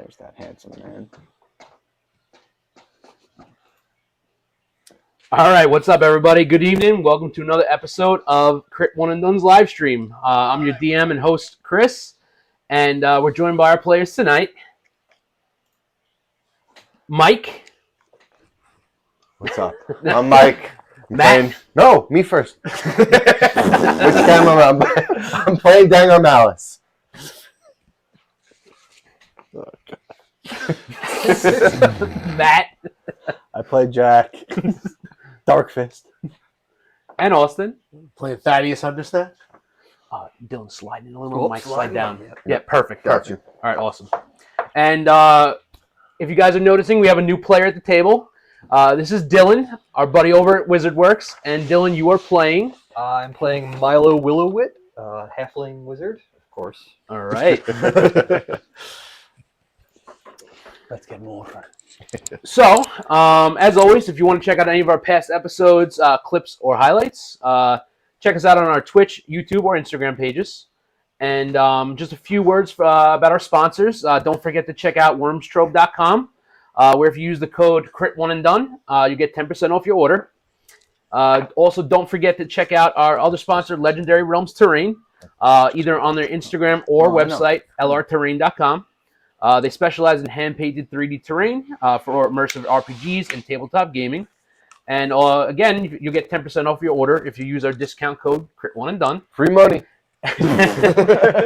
There's that handsome man. All right, what's up, everybody? Good evening. Welcome to another episode of Crit One and Done's live stream. I'm your DM and host, Chris, and we're joined by our players tonight. Mike. What's up? I'm Mike. Matt. No, me first. Which camera? I'm playing Dango Malice. Matt. I play Jack. Dark Fist. And Austin. Playing Thaddeus Understand? Dylan, slide in a little. Mike, slide down. Yep. Yeah, perfect. Got you. All right, awesome. And if you guys are noticing, we have a new player at the table. This is Dylan, our buddy over at Wizard Works. And Dylan, you are playing. I'm playing Milo Willowwit, halfling wizard, of course. All right. Let's get more fun. So, as always, if you want to check out any of our past episodes, clips, or highlights, check us out on our Twitch, YouTube, or Instagram pages. And just a few words about our sponsors. Don't forget to check out wormstrobe.com, where if you use the code CRIT1ANDDONE, you get 10% off your order. Also, don't forget to check out our other sponsor, Legendary Realms Terrain, either on their Instagram or website, lrterrain.com. They specialize in hand-painted 3D terrain for immersive RPGs and tabletop gaming. And again, you'll get 10% off your order if you use our discount code CRIT1ANDDONE. Free money.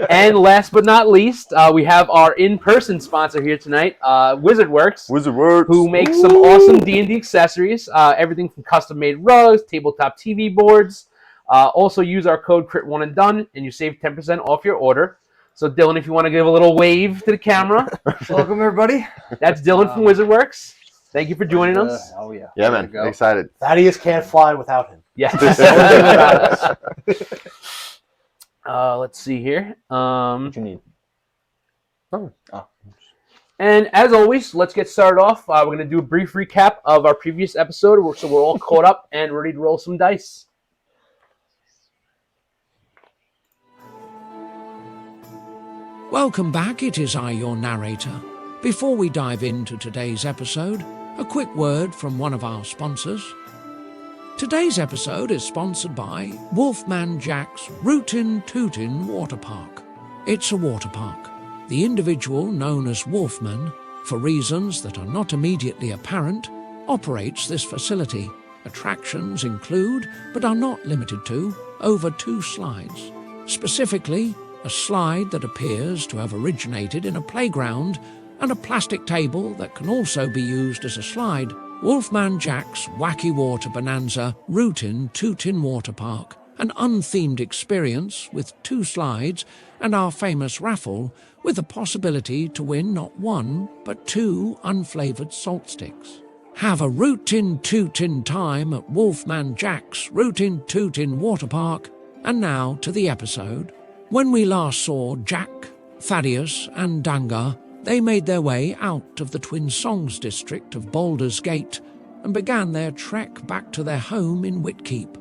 And last but not least, we have our in-person sponsor here tonight, Wizard Works. Wizard Works. Who makes some awesome D&D accessories, everything from custom-made rugs, tabletop TV boards. Also use our code CRIT1ANDDONE, and you save 10% off your order. So, Dylan, if you want to give a little wave to the camera. Welcome, everybody. That's Dylan from Wizard Works. Thank you for joining us. Oh, yeah. Yeah, man. Excited. Thaddeus can't fly without him. Yes. Let's see here. What you need? Oh. And as always, let's get started off. We're going to do a brief recap of our previous episode, so we're all caught up and ready to roll some dice. Welcome back, it is I, your narrator. Before we dive into today's episode, a quick word from one of our sponsors. Today's episode is sponsored by Wolfman Jack's Rootin' Tootin' Water Park. It's a water park. The individual known as Wolfman, for reasons that are not immediately apparent, operates this facility. Attractions include, but are not limited to, over 2 slides. Specifically, a slide that appears to have originated in a playground, and a plastic table that can also be used as a slide. Wolfman Jack's Wacky Water Bonanza Rootin' Tootin' Water Park, an unthemed experience with 2 slides and our famous raffle with the possibility to win not 1 but 2 unflavoured salt sticks. Have a rootin' tootin' time at Wolfman Jack's Rootin' Tootin' Water Park. And now to the episode. When we last saw Jack, Thaddeus and Dangar, they made their way out of the Twin Songs district of Baldur's Gate and began their trek back to their home in Whitkeep.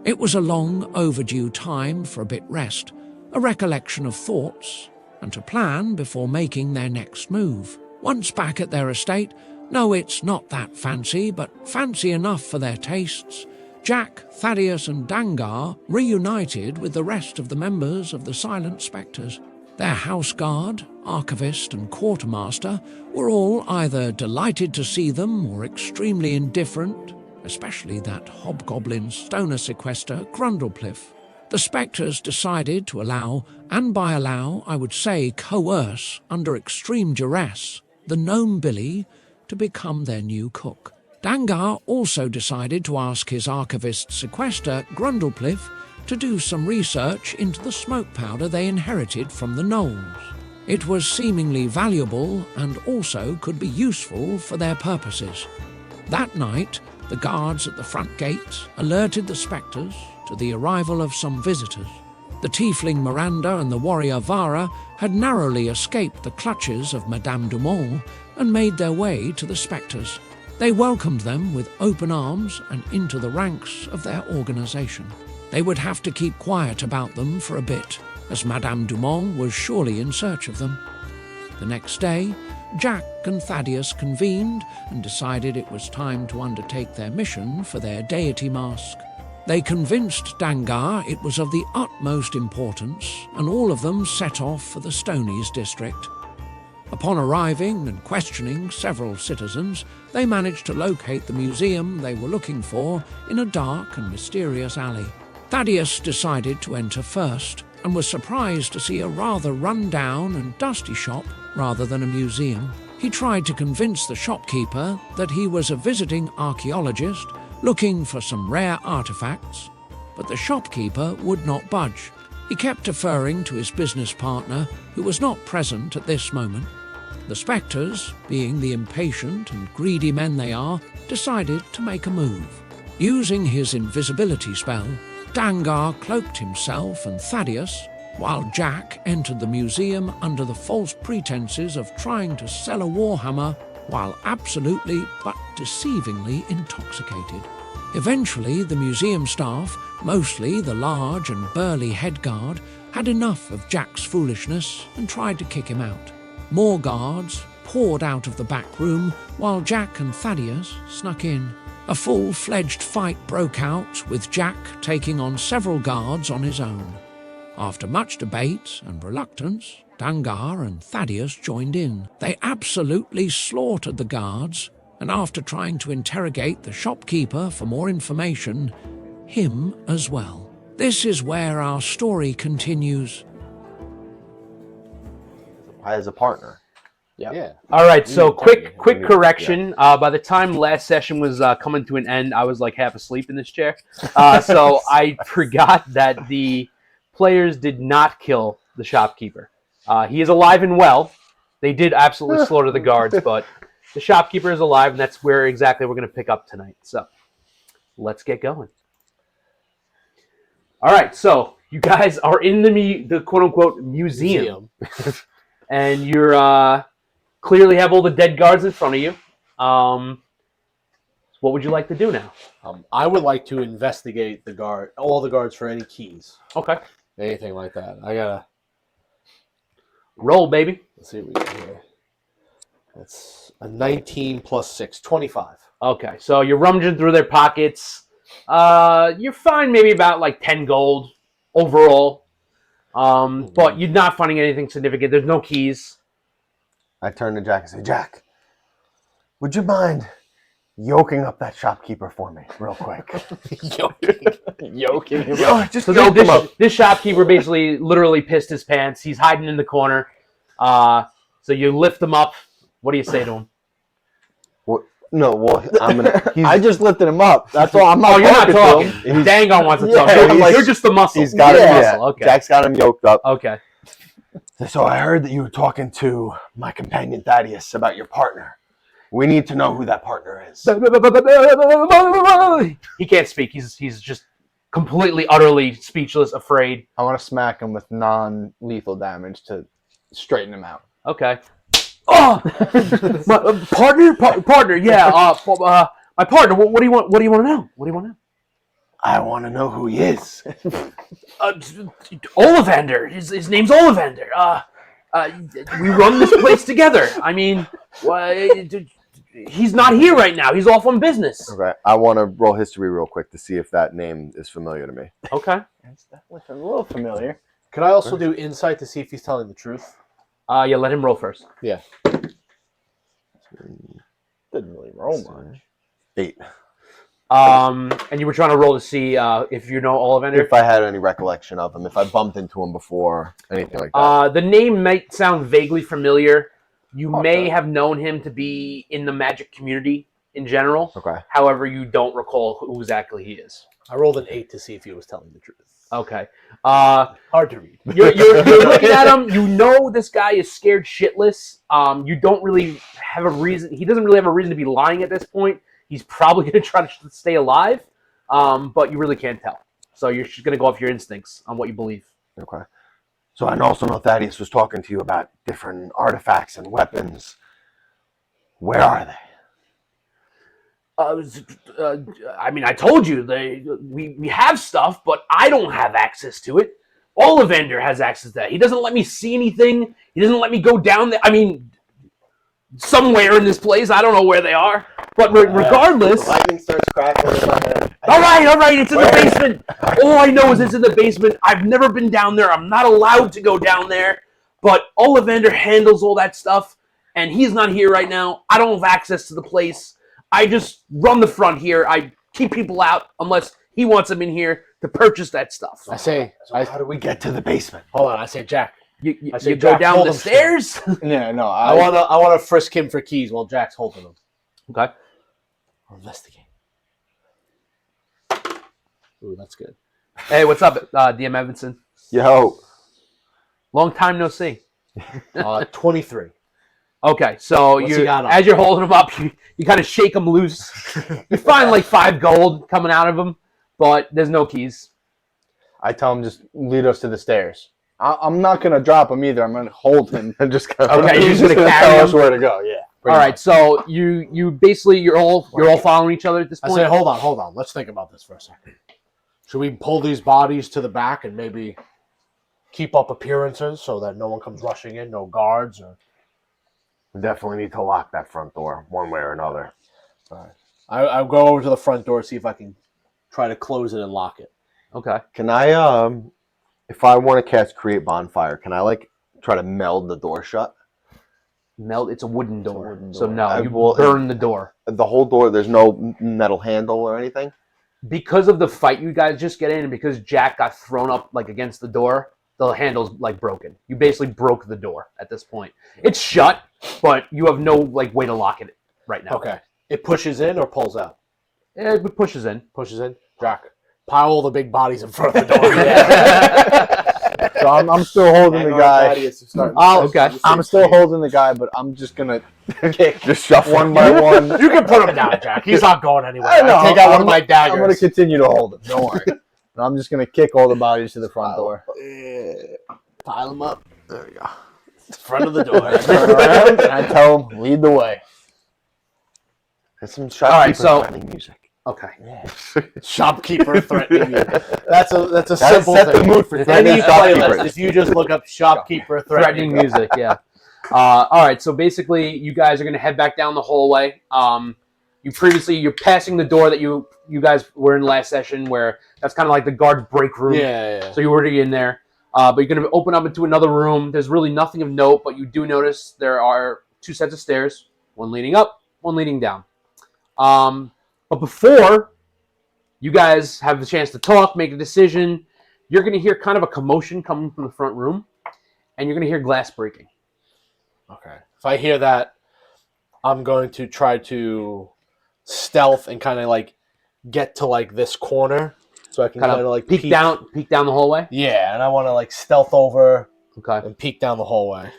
It was a long overdue time for a bit rest, a recollection of thoughts, and to plan before making their next move. Once back at their estate, no, it's not that fancy, but fancy enough for their tastes, Jack, Thaddeus and Dangar reunited with the rest of the members of the Silent Spectres. Their house guard, archivist and quartermaster were all either delighted to see them or extremely indifferent, especially that hobgoblin stoner sequester Grundlepliff. The Spectres decided to allow, and by allow I would say coerce under extreme duress, the gnome Billy to become their new cook. Dangar also decided to ask his archivist sequester, Grundlepliff, to do some research into the smoke powder they inherited from the gnolls. It was seemingly valuable and also could be useful for their purposes. That night, the guards at the front gates alerted the Spectres to the arrival of some visitors. The tiefling Miranda and the warrior Vara had narrowly escaped the clutches of Madame Dumont and made their way to the Spectres. They welcomed them with open arms and into the ranks of their organization. They would have to keep quiet about them for a bit, as Madame Dumont was surely in search of them. The next day, Jack and Thaddeus convened and decided it was time to undertake their mission for their deity mask. They convinced Dangar it was of the utmost importance, and all of them set off for the Stonies district. Upon arriving and questioning several citizens, they managed to locate the museum they were looking for in a dark and mysterious alley. Thaddeus decided to enter first, and was surprised to see a rather run-down and dusty shop rather than a museum. He tried to convince the shopkeeper that he was a visiting archaeologist looking for some rare artifacts, but the shopkeeper would not budge. He kept deferring to his business partner, who was not present at this moment. The spectres, being the impatient and greedy men they are, decided to make a move. Using his invisibility spell, Dangar cloaked himself and Thaddeus, while Jack entered the museum under the false pretenses of trying to sell a warhammer while absolutely but deceivingly intoxicated. Eventually, the museum staff, mostly the large and burly head guard, had enough of Jack's foolishness and tried to kick him out. More guards poured out of the back room while Jack and Thaddeus snuck in. A full-fledged fight broke out, with Jack taking on several guards on his own. After much debate and reluctance, Dangar and Thaddeus joined in. They absolutely slaughtered the guards, and after trying to interrogate the shopkeeper for more information, him as well. This is where our story continues. As a partner. Yeah. All right, so quick Yeah. correction. By the time last session was coming to an end, I was like half asleep in this chair. So I forgot that the players did not kill the shopkeeper. He is alive and well. They did absolutely slaughter the guards, but the shopkeeper is alive, and that's where exactly we're going to pick up tonight. So let's get going. All right, so you guys are in the quote-unquote museum. And you're clearly have all the dead guards in front of you. What would you like to do now? I would like to investigate all the guards for any keys, Okay. anything like that. I gotta Roll, baby. let's see what we got here. That's a 19 plus 6, 25. Okay, so you're rummaging through their pockets. You're fine maybe about like 10 gold overall. But you're not finding anything significant. There's no keys. I turn to Jack and say, Jack, would you mind yoking up that shopkeeper for me real quick? Yoking him. Just So yoke him up. this shopkeeper basically literally pissed his pants. He's hiding in the corner. So you lift him up. What do you say to him? No, well, I'm gonna. I just lifted him up. That's all. I'm not Oh, you're not talking to talking. him. Dangon wants to talk. Yeah, You're just the muscle. He's got You're him. the Yeah. muscle. Okay. Jack's got him yoked up. Okay. So I heard that you were talking to my companion Thaddeus about your partner. We need to know who that partner is. He can't speak. He's just completely, utterly speechless, afraid. I want to smack him with non-lethal damage to straighten him out. Okay. Oh, my partner. Yeah. My partner. What do you want? What do you want to know? What do you want to know? I want to know who he is. Ollivander. His name's Ollivander. We run this place together. I mean, he's not here right now. He's off on business. Okay, I want to roll history real quick to see if that name is familiar to me. Okay. It's definitely a little familiar. Could I also do insight to see if he's telling the truth? Yeah. Let him roll first. Yeah. Didn't really roll much. 8. And you were trying to roll to see if you know Ollivander. If I had any recollection of him, if I bumped into him before, anything like that. The name might sound vaguely familiar. You may have known him to be in the magic community in general. Okay. However, you don't recall who exactly he is. I rolled an 8 to see if he was telling the truth. Okay. Hard to read. You're looking at him. You know this guy is scared shitless. You don't really have a reason. He doesn't really have a reason to be lying at this point. He's probably going to try to stay alive, but you really can't tell. So you're just going to go off your instincts on what you believe. Okay. So I also know Thaddeus was talking to you about different artifacts and weapons. Where are they? I mean, I told you we have stuff, but I don't have access to it. Ollivander has access to that. He doesn't let me see anything. He doesn't let me go down there. I mean, somewhere in this place. I don't know where they are. But regardless... Lightning starts crackling in my head. All right, it's in the basement. All I know is it's in the basement. I've never been down there. I'm not allowed to go down there. But Ollivander handles all that stuff, and he's not here right now. I don't have access to the place. I just run the front here. I keep people out unless he wants them in here to purchase that stuff. I say, How do we get to the basement? hold on. I say, Jack. You say, go Jack, down hold the him stairs? Yeah, no, I want to frisk him for keys while Jack's holding them. Okay. I'll investigate. Ooh, that's good. Hey, what's up, DM Evanson? Yo. Long time no see. 23. Okay, so What's he got on? as you're holding him up, you kind of shake him loose. You find like 5 gold coming out of him, but there's no keys. I tell him just lead us to the stairs. I'm not gonna drop him either. I'm gonna hold him and just Okay, you're he's just gonna carry tell him? us where to go. Yeah. All right, so you basically you're all following each other at this I point. say, hold on. Let's think about this for a second. Should we pull these bodies to the back and maybe keep up appearances so that no one comes rushing in, no guards? Or We definitely need to lock that front door one way or another. I'll go over to the front door, see if I can try to close it and lock it. Okay. Can I, if I want to cast Create Bonfire, can I, like, try to meld the door shut? Melt. It's a wooden door, wooden so door. no, you burn the door. The whole door, there's no metal handle or anything? Because of the fight you guys just get in, and because Jack got thrown up like against the door, the handle's like broken. You basically broke the door at this point. It's shut, but you have no like way to lock it right now. Okay. It pushes in or pulls out? It pushes in. Pushes in. Jack, pile all the big bodies in front of the door. So I'm still holding the guy. Oh, okay. I'm still holding the guy, but I'm just gonna Kick. Just shuffle one by one. You can put him down, Jack. He's not going anywhere. I know, I take out one of I'm- my daggers. I'm gonna continue to hold him. Don't worry. And I'm just gonna kick all the bodies to the front door. Pile them up. There we go. Front of the door. Turn around and I tell him, lead the way. There's some right, so- shopkeeper music. Okay. Shopkeeper threatening you. That's a Gotta simple set the thing. mood for Any threatening playlist, shopkeepers. if you just look up shopkeeper Threatening threatening music, yeah. All right, so basically, you guys are gonna head back down the hallway. You're passing the door that you guys were in last session, where that's kind of like the guard's break room. Yeah. So you're already in there, but you're gonna open up into another room. There's really nothing of note, but you do notice there are 2 sets of stairs, one leading up, one leading down. But before you guys have the chance to talk, make a decision, you're gonna hear kind of a commotion coming from the front room, and you're gonna hear glass breaking. Okay. If I hear that, I'm going to try to stealth and kind of like get to like this corner so I can Kind kind of of like peek down the hallway. Yeah, and I want to like stealth over Okay. and peek down the hallway.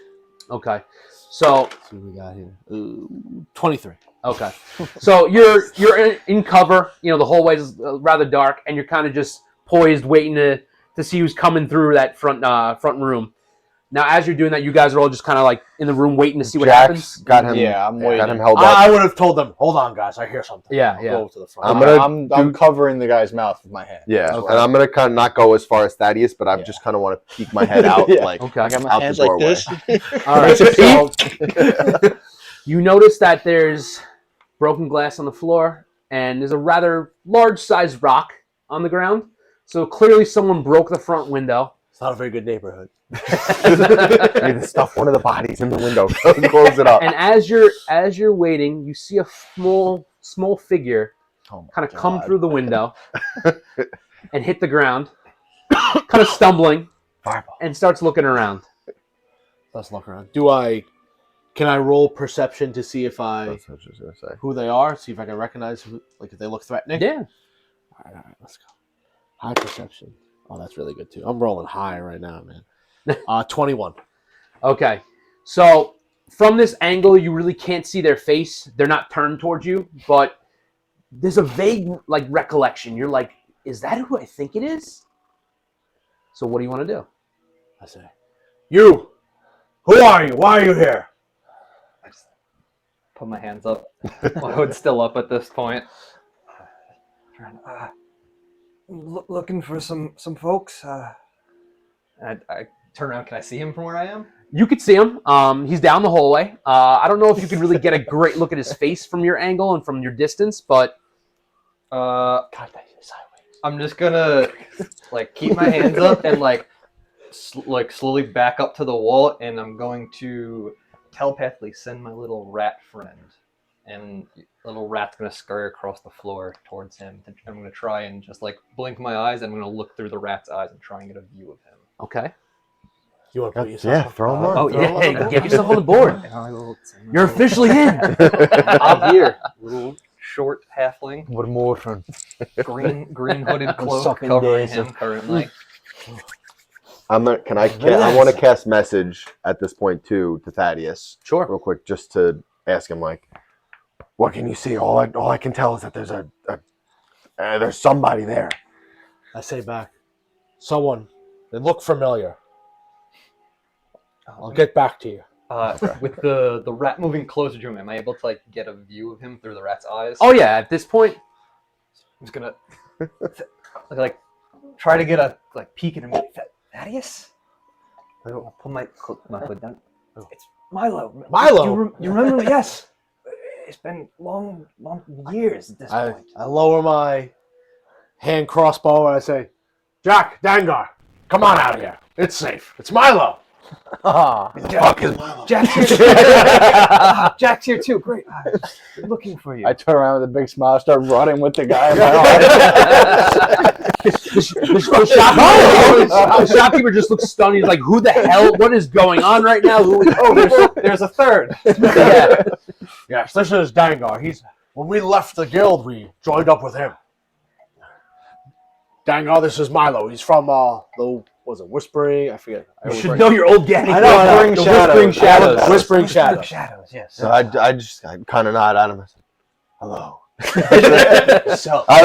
Okay. So Let's see what we got here. Ooh, 23. okay. So you're in cover. You know the hallway's rather dark, and you're kind of just poised, waiting to see who's coming through that front room. Now, as you're doing that, you guys are all just kind of like in the room waiting to see what happens. Jack's got him. Yeah, I'm waiting. Got him held up. I would have told them, hold on, guys, I hear something. Yeah, I'll yeah. go to the front. I'm covering the guy's mouth with my hand. Yeah, Okay. and I'm gonna kind of not go as far as Thaddeus, but I just kind of want to peek my head out, Yeah. like Okay. I got my out hands the like doorway. this. All right. So, You notice that there's broken glass on the floor, and there's a rather large-sized rock on the ground. So clearly, someone broke the front window. it's not a very good neighborhood. I need to stuff one of the bodies in the window. Close it up. And as you're waiting, you see a small figure Oh my kind of come God. through the window and hit the ground, kind of stumbling, Fireball. and starts looking around. Let's look around. Can I roll perception to see if That's what I was gonna say. who they are? See if I can recognize who, like if they look threatening? Yeah. All right, let's go. High perception. Oh, that's really good too. I'm rolling high right now, man. 21. Okay. So from this angle, you really can't see their face. They're not turned towards you, but there's a vague like recollection. You're like, is that who I think it is? So what do you want to do? I say, you. Who are you? Why are you here? I just put my hands up. My hood's still up at this point. Looking for some folks. I turn around. Can I see him from where I am? You could see him. He's down the hallway. I don't know if you could really get a great look at his face from your angle and from your distance, but God, I'm just gonna like keep my hands up and like slowly back up to the wall, and I'm going to telepathically send my little rat friend, and the little rat's gonna scurry across the floor towards him. I'm gonna try and just like blink my eyes, and I'm gonna look through the rat's eyes and try and get a view of him. okay. You want to put yourself? Throw him on. Oh yeah, get yourself on the board. You're officially in. I'm here, little short halfling, What more fun? green hooded cloak sucking covering days. him currently. I want to cast message at this point too to Thaddeus Sure. real quick, just to ask him like, what can you see? All I can tell is that there's somebody there. I say back. Someone. They look familiar. I'll get back to you. With the rat moving closer to him, am I able to like get a view of him through the rat's eyes? Oh yeah, at this point, I'm just gonna like try to get a like peek at him. Thaddeus? I'll pull my hood down. It's Milo. Milo! You remember me? Yes. It's been long years at this point. I lower my hand crossbow and I say, Jack, Dangar, come on out here. It's safe. It's Milo. Fuck is Milo? Jack's here. Jack's here too. Great. I'm looking for you. I turn around with a big smile, start running with the guy in my arms. the shopkeeper just looks stunned. He's like, "Who the hell? What is going on right now?" There's a third. Yeah. Yes, this is Dangar. When we left the guild, we joined up with him. Dangar, this is Milo. He's from Whispering? I forget. You should know your old gang. I know. Whispering Shadows. Whispering Shadows. Shadows. Yes. So I kind of nod at him. I said, hello. So I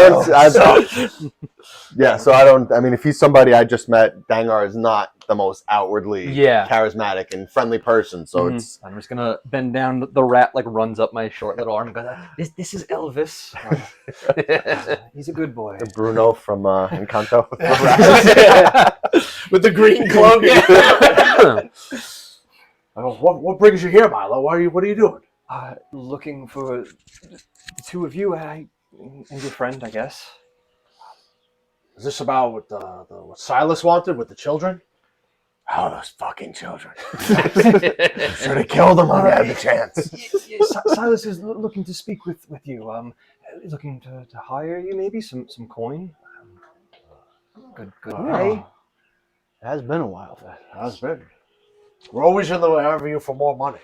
mean, if he's somebody I just met, Dangar is not the most outwardly charismatic and friendly person. So it's. I'm just gonna bend down. The rat like runs up my short little arm and goes, "This is Elvis. He's a good boy." Bruno from Encanto. With the green cloak. What brings you here, Milo? What are you doing? Looking for the two of you and your friend, I guess. Is this about what Silas wanted with the children? Oh, those fucking children. Should have killed them when we had the chance. Silas is looking to speak with you. Looking to hire you, maybe some coin. Good pay. It has been a while. Has been. We're always in the avenue for more money.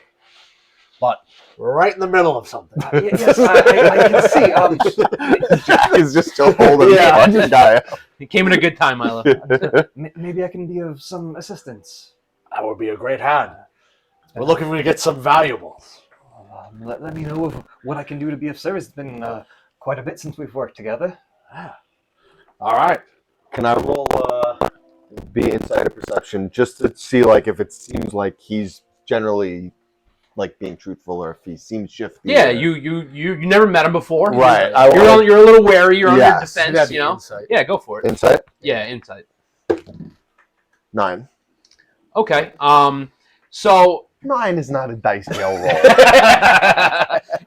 But we're right in the middle of something. Yes, I can see. Jack is just still holding the fucking guy. He came in a good time, Milo. Maybe I can be of some assistance. That would be a great hand. We're looking to get some valuables. Let me know of what I can do to be of service. It's been quite a bit since we've worked together. All right. Can I roll be insider perception just to see like if it seems like he's generally like being truthful or if he seems shifty? Yeah, you never met him before. Right. You're a little wary. You're on your Yes. defense. That'd be You know. insight. Yeah, go for it. Insight? Yeah, insight. 9. Okay. So 9 is not a dice jail roll.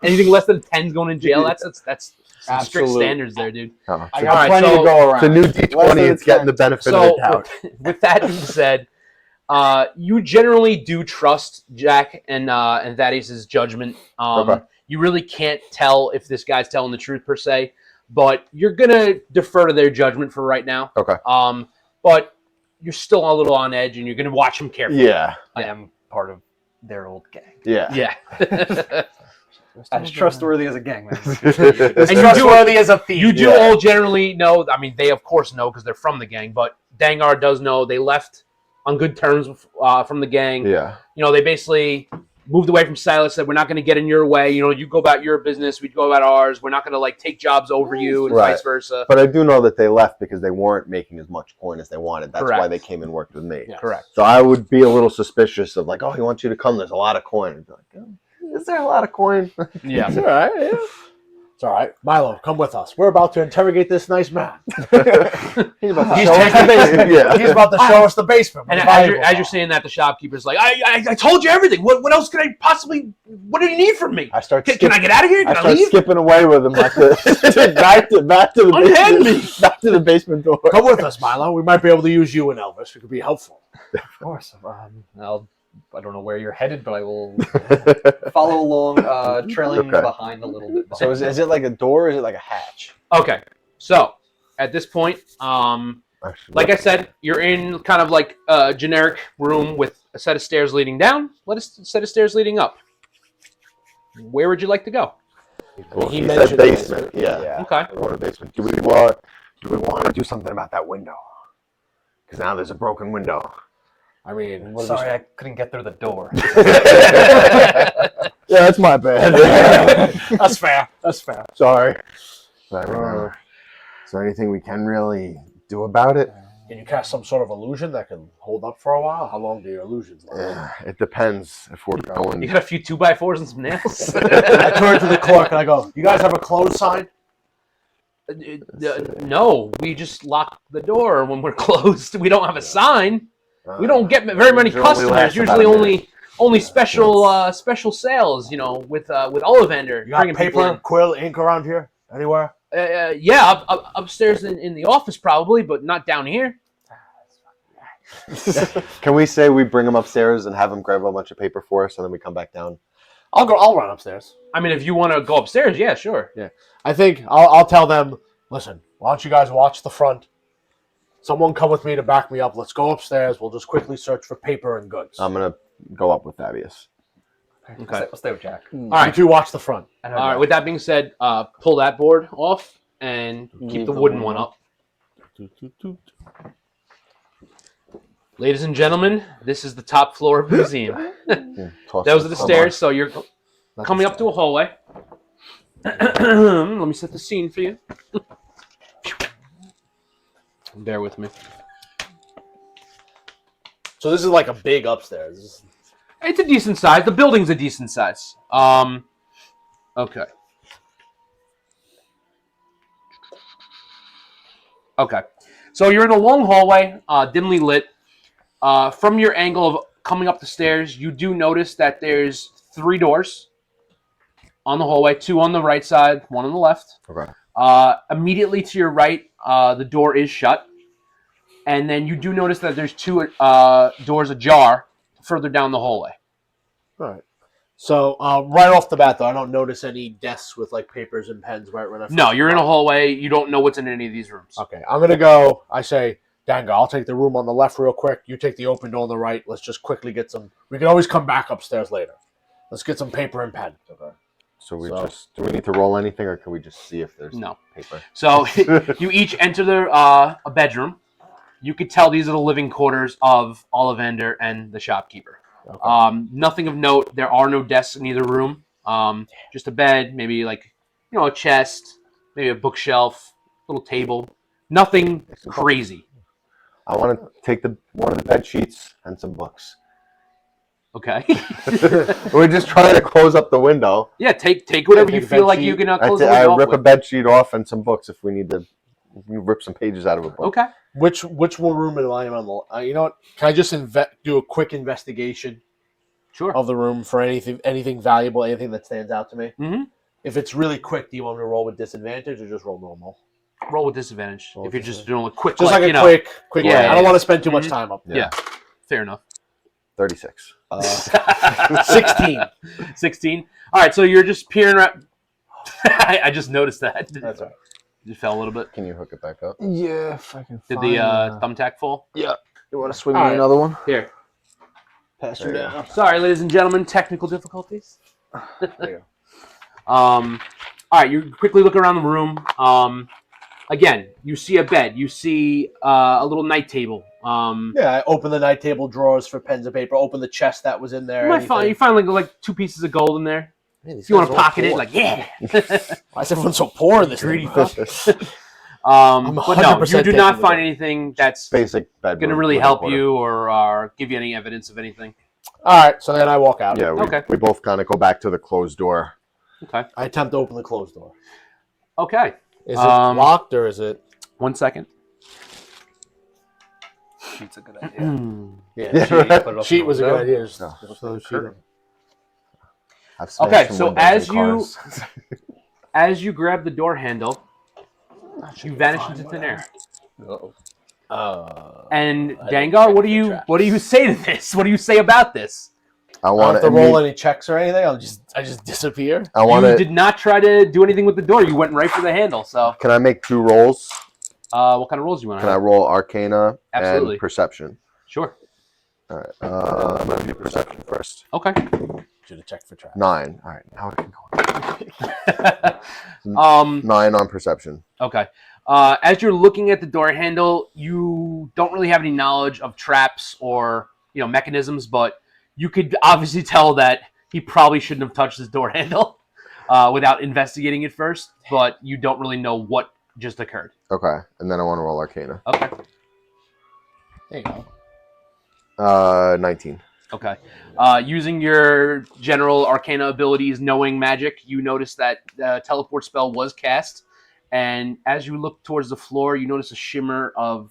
anything less than 10's going in jail. That's some strict Absolute. standards there, dude. Oh, I so got All right, plenty so to go around. it's a new D20. It's getting the benefit of the doubt. With that being said, you generally do trust Jack and Thaddeus' judgment. Okay. You really can't tell if this guy's telling the truth per se, but you're gonna defer to their judgment for right now. Okay. But you're still a little on edge, and you're gonna watch him carefully. Yeah. I am part of their old gang. Yeah. Yeah. As trustworthy as a gang. And Trustworthy as a thief. You do all generally know. I mean, they of course know because they're from the gang. But Dangar does know. They left on good terms from the gang. Yeah. You know, they basically moved away from Silas. Said, "We're not going to get in your way. You know, you go about your business. We go about ours. We're not going to like take jobs over you, and Right. vice versa." But I do know that they left because they weren't making as much coin as they wanted. That's why Correct. they came and worked with me. Yeah. Correct. So I would be a little suspicious of like, oh, he wants you to come. There's a lot of coin. I'd be like, oh, is there a lot of coin? Yeah. It's all right. Yeah. It's all right. Milo, come with us. We're about to interrogate this nice man. He's about to He's show us taking- the basement. Yeah. He's about to show us the basement. And Valuable as you're saying that, the shopkeeper's like, I told you everything. What else could I possibly? What do you need from me? I start. Can I get out of here? Can I start leave? skipping away with him back to the Unhand basement. Back to the basement door. Come with us, Milo. We might be able to use you and Elvis. We could be helpful. Of course. I don't know where you're headed, but I will follow along, trailing Okay. behind a little bit. So is it like a door or is it like a hatch? Okay. So at this point, like I said, you're in kind of like a generic room with a set of stairs leading down. Let us set of stairs leading up. Where would you like to go? Well, He he mentioned said basement. Yeah. Yeah. Okay. I want a basement. Do we want to do something about that window? Because now there's a broken window. I mean, Sorry, I couldn't get through the door. Yeah, that's my bad. that's fair. That's fair. Sorry. But, is there anything we can really do about it? Can you cast some sort of illusion that can hold up for a while? How long do your illusions last? It depends if we're You going. got a few 2x4s and some nails. I turn to the clerk and I go, "You guys have a close sign?" No, we just lock the door when we're closed. We don't have a sign. We don't get very many Usually customers. lasts Usually about a minute. only special sales. with Ollivander. You got paper, quill, ink around here? Anywhere? Yeah, upstairs in the office probably, but not down here. Can we say we bring him upstairs and have him grab a bunch of paper for us, and then we come back down? I'll run upstairs. I mean, if you want to go upstairs, yeah, sure. I think I'll tell them, listen, why don't you guys watch the front? Someone come with me to back me up. Let's go upstairs. We'll just quickly search for paper and goods. I'm gonna go up with Thaddeus. Okay. I'll stay with Jack. All right, you two watch the front. All right. With that being said, pull that board off and keep the wooden one up. Ladies and gentlemen, this is the top floor of the museum. Those are the stairs, so you're coming up to a hallway. Let me set the scene for you. Bear with me. So this is like a big upstairs. It's a decent size. The building's a decent size. Okay. Okay. So you're in a long hallway, dimly lit. From your angle of coming up the stairs, you do notice that there's 3 doors on the hallway, 2 on the right side, 1 on the left. Okay. Immediately to your right, the door is shut. And then you do notice that there's 2 doors ajar further down the hallway. All right. So right off the bat, though, I don't notice any desks with like papers and pens right when I. No, you're in a hallway. You don't know what's in any of these rooms. Okay, I'm gonna go. I say, Dango, I'll take the room on the left real quick. You take the open door on the right. Let's just quickly get some. We can always come back upstairs later. Let's get some paper and pen. Okay. So do we need to roll anything, or can we just see if there's No. paper? So you each enter a bedroom. You could tell these are the living quarters of Ollivander and the shopkeeper. Okay. Nothing of note. There are no desks in either room. Just a bed, maybe like a chest, maybe a bookshelf, little table. Nothing crazy. I want to take one of the bed sheets and some books. Okay. We're just trying to close up the window. Yeah, take whatever you take a feel bed like you sheet. can close the I window rip off a with. bed sheet off and some books if we need to. You rip some pages out of a book. Okay. Which one room am I in on the? You know what? Can I just do a quick investigation Sure. of the room for anything valuable, anything that stands out to me? Mm-hmm. If it's really quick, do you want me to roll with disadvantage or just roll normal? Roll with disadvantage. Roll if with you're just doing a quick, Just like a quick. Yeah, I don't yeah. want to spend too much Mhm. time up there. Yeah. Fair enough. 36. 16. 16. All right, so you're just peering around. I just noticed that. That's right. You fell a little bit. Can you hook it back up? Yeah, if I can. Did the thumbtack fall? You want to swing All me right. another one? Here. Pass There you you down. Sorry, ladies and gentlemen, technical difficulties. There you All right, you quickly look around the room. Again, you see a bed. You see a little night table. Yeah, I open the night table drawers for pens and paper. Open the chest that was in there. You find like 2 pieces of gold in there. If you want to pocket it, like yeah. Why is everyone so poor in this? Greedy thing? But no, 100% you do not taking the find gold. anything that's Basic bedroom. going to really living help quarter. you or give you any evidence of anything. All right, so then I walk out. Yeah, Okay. we both kind of go back to the closed door. Okay. I attempt to open the closed door. Okay. Is it locked or is it? 1 second. Sheet's a good idea. Yeah, sheet was a good idea. Just throw the sheet in. I've smashed Okay, some so windows in cars. as you grab the door handle, you vanish into thin air. Uh-oh. And I didn't Dangar, check what the do you say to this? What do you say about this? I I don't want have to roll any checks or anything. I just disappear. I want You to. did not try to do anything with the door. You went right for the handle. So, Can I make 2 rolls? what kind of rolls do you want to Can I have? roll Arcana Absolutely. and Perception? Sure. All right. I'm gonna do Perception first. Okay. Should have checked for traps. 9. All right. Now I can go. 9 on Perception. Okay. As you're looking at the door handle, you don't really have any knowledge of traps or mechanisms, but you could obviously tell that he probably shouldn't have touched this door handle without investigating it first. But you don't really know what just occurred. Okay. And then I want to roll Arcana. Okay. There you go. 19. Okay. Using your general Arcana abilities, knowing magic, you notice that the teleport spell was cast. And as you look towards the floor, you notice a shimmer of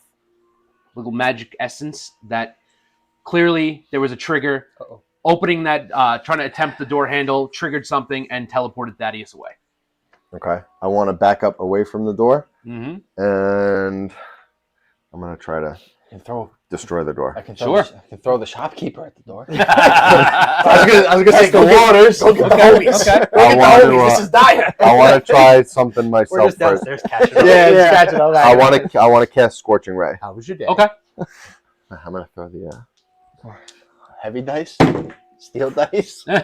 little magic essence that clearly there was a trigger. Uh-oh. Opening that, trying to attempt the door handle, triggered something and teleported Thaddeus away. Okay. I want to back up away from the door, Mm-hmm. and I'm gonna try to I can throw. destroy the door. I can throw. Sure. I can throw the shopkeeper at the door. I was gonna say go waters. Go get the homies. Okay. Go I get the wanna homies. do This is dire. I want to try something We're myself just first. downstairs catching up. Yeah, scratch it. I want to cast Scorching Ray. How was your day? Okay. I'm gonna throw the. Heavy dice, steel dice. All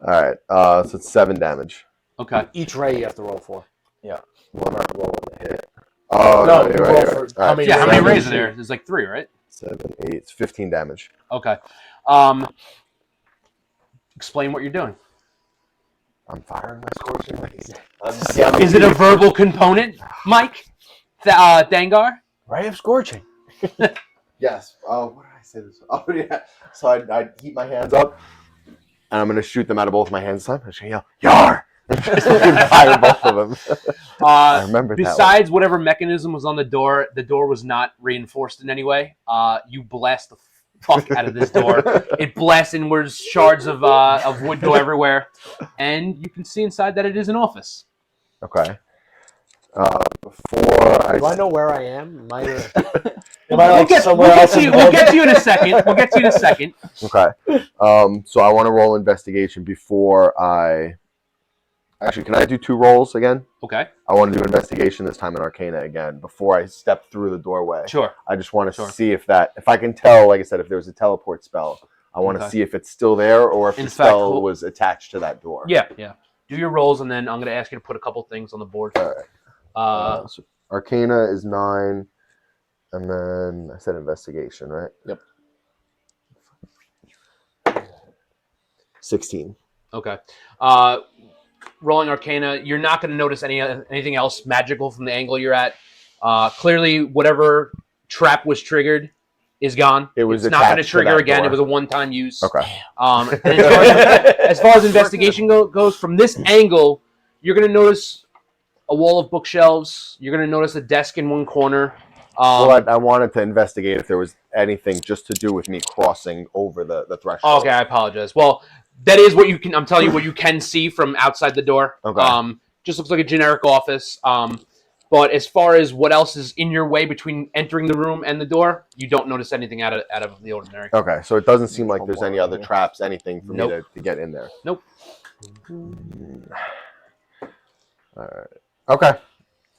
right. So it's 7 damage. Okay. Each ray you have to roll for. One I roll with a hit. Oh No, no, you you're roll right. for You're right. how All right. many Yeah, how many Seven, rays are there? There's like 3, right? 7, 8. It's 15 damage. Okay. Explain what you're doing. I'm firing my Scorching Rays. Is it a verbal component, Mike? Dangar? Ray of scorching. Yes. Oh, what did I say this? Oh yeah. So I heat my hands up, and I'm gonna shoot them out of both my hands. I'm gonna yell, "Yar!" Just fire both of them. I remember that. Besides whatever mechanism was on the door was not reinforced in any way. You blast the fuck out of this door. It blasts inwards. Shards of wood go everywhere, and you can see inside that it is an office. Okay. Before Do I know where I am? Am I We'll like get, somewhere we'll get else? to you. We'll get to you in a second. We'll get to you in a second. Okay. So I want to roll investigation before I. Actually, can I do 2 rolls again? Okay. I want to do investigation this time in Arcana again before I step through the doorway. Sure. I just want to Sure. see if I can tell, like I said, if there was a teleport spell. I want to Okay. see if it's still there or if In the fact, spell we'll- was attached to that door. Yeah. Yeah. Do your rolls, and then I'm going to ask you to put a couple things on the board. All right. So Arcana is 9, and then I said investigation, right? Yep. 16. Okay. Rolling Arcana, you're not going to notice anything else magical from the angle you're at. Clearly, whatever trap was triggered is gone. It was It's not going to attached to trigger that again. door. It was a one-time use. Okay. And as far as investigation goes, from this angle, you're going to notice a wall of bookshelves. You're going to notice a desk in one corner. Well, I wanted to investigate if there was anything just to do with me crossing over the threshold. Okay, I apologize. Well, that is what you can. I'm telling you what you can see from outside the door. Okay. Just looks like a generic office. But as far as what else is in your way between entering the room and the door, you don't notice anything out of the ordinary. Okay, so it doesn't seem like there's any other traps, anything for Nope. me to get in there. Nope. All right. Okay.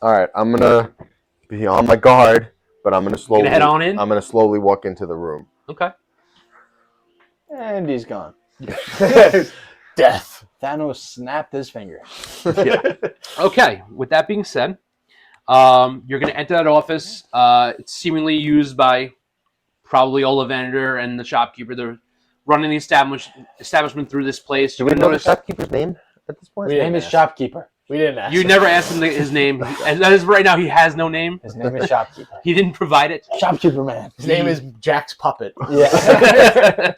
All right. I'm gonna be on my guard, but I'm gonna slowly Gonna head on in? I'm gonna slowly walk into the room. Okay. And he's gone. Death. Thanos snapped his finger. Okay. With that being said, you're going to enter that office. It's seemingly used by probably Ollivander and the shopkeeper. They're running the establishment through this place. Do You're we gonna know the shopkeeper's name at this point? His name is Shopkeeper. We didn't ask. You him. never asked him his name. As of right now, he has no name. His name is Shopkeeper. He didn't provide it. Shopkeeper man. His name is Jack's Puppet. Yeah.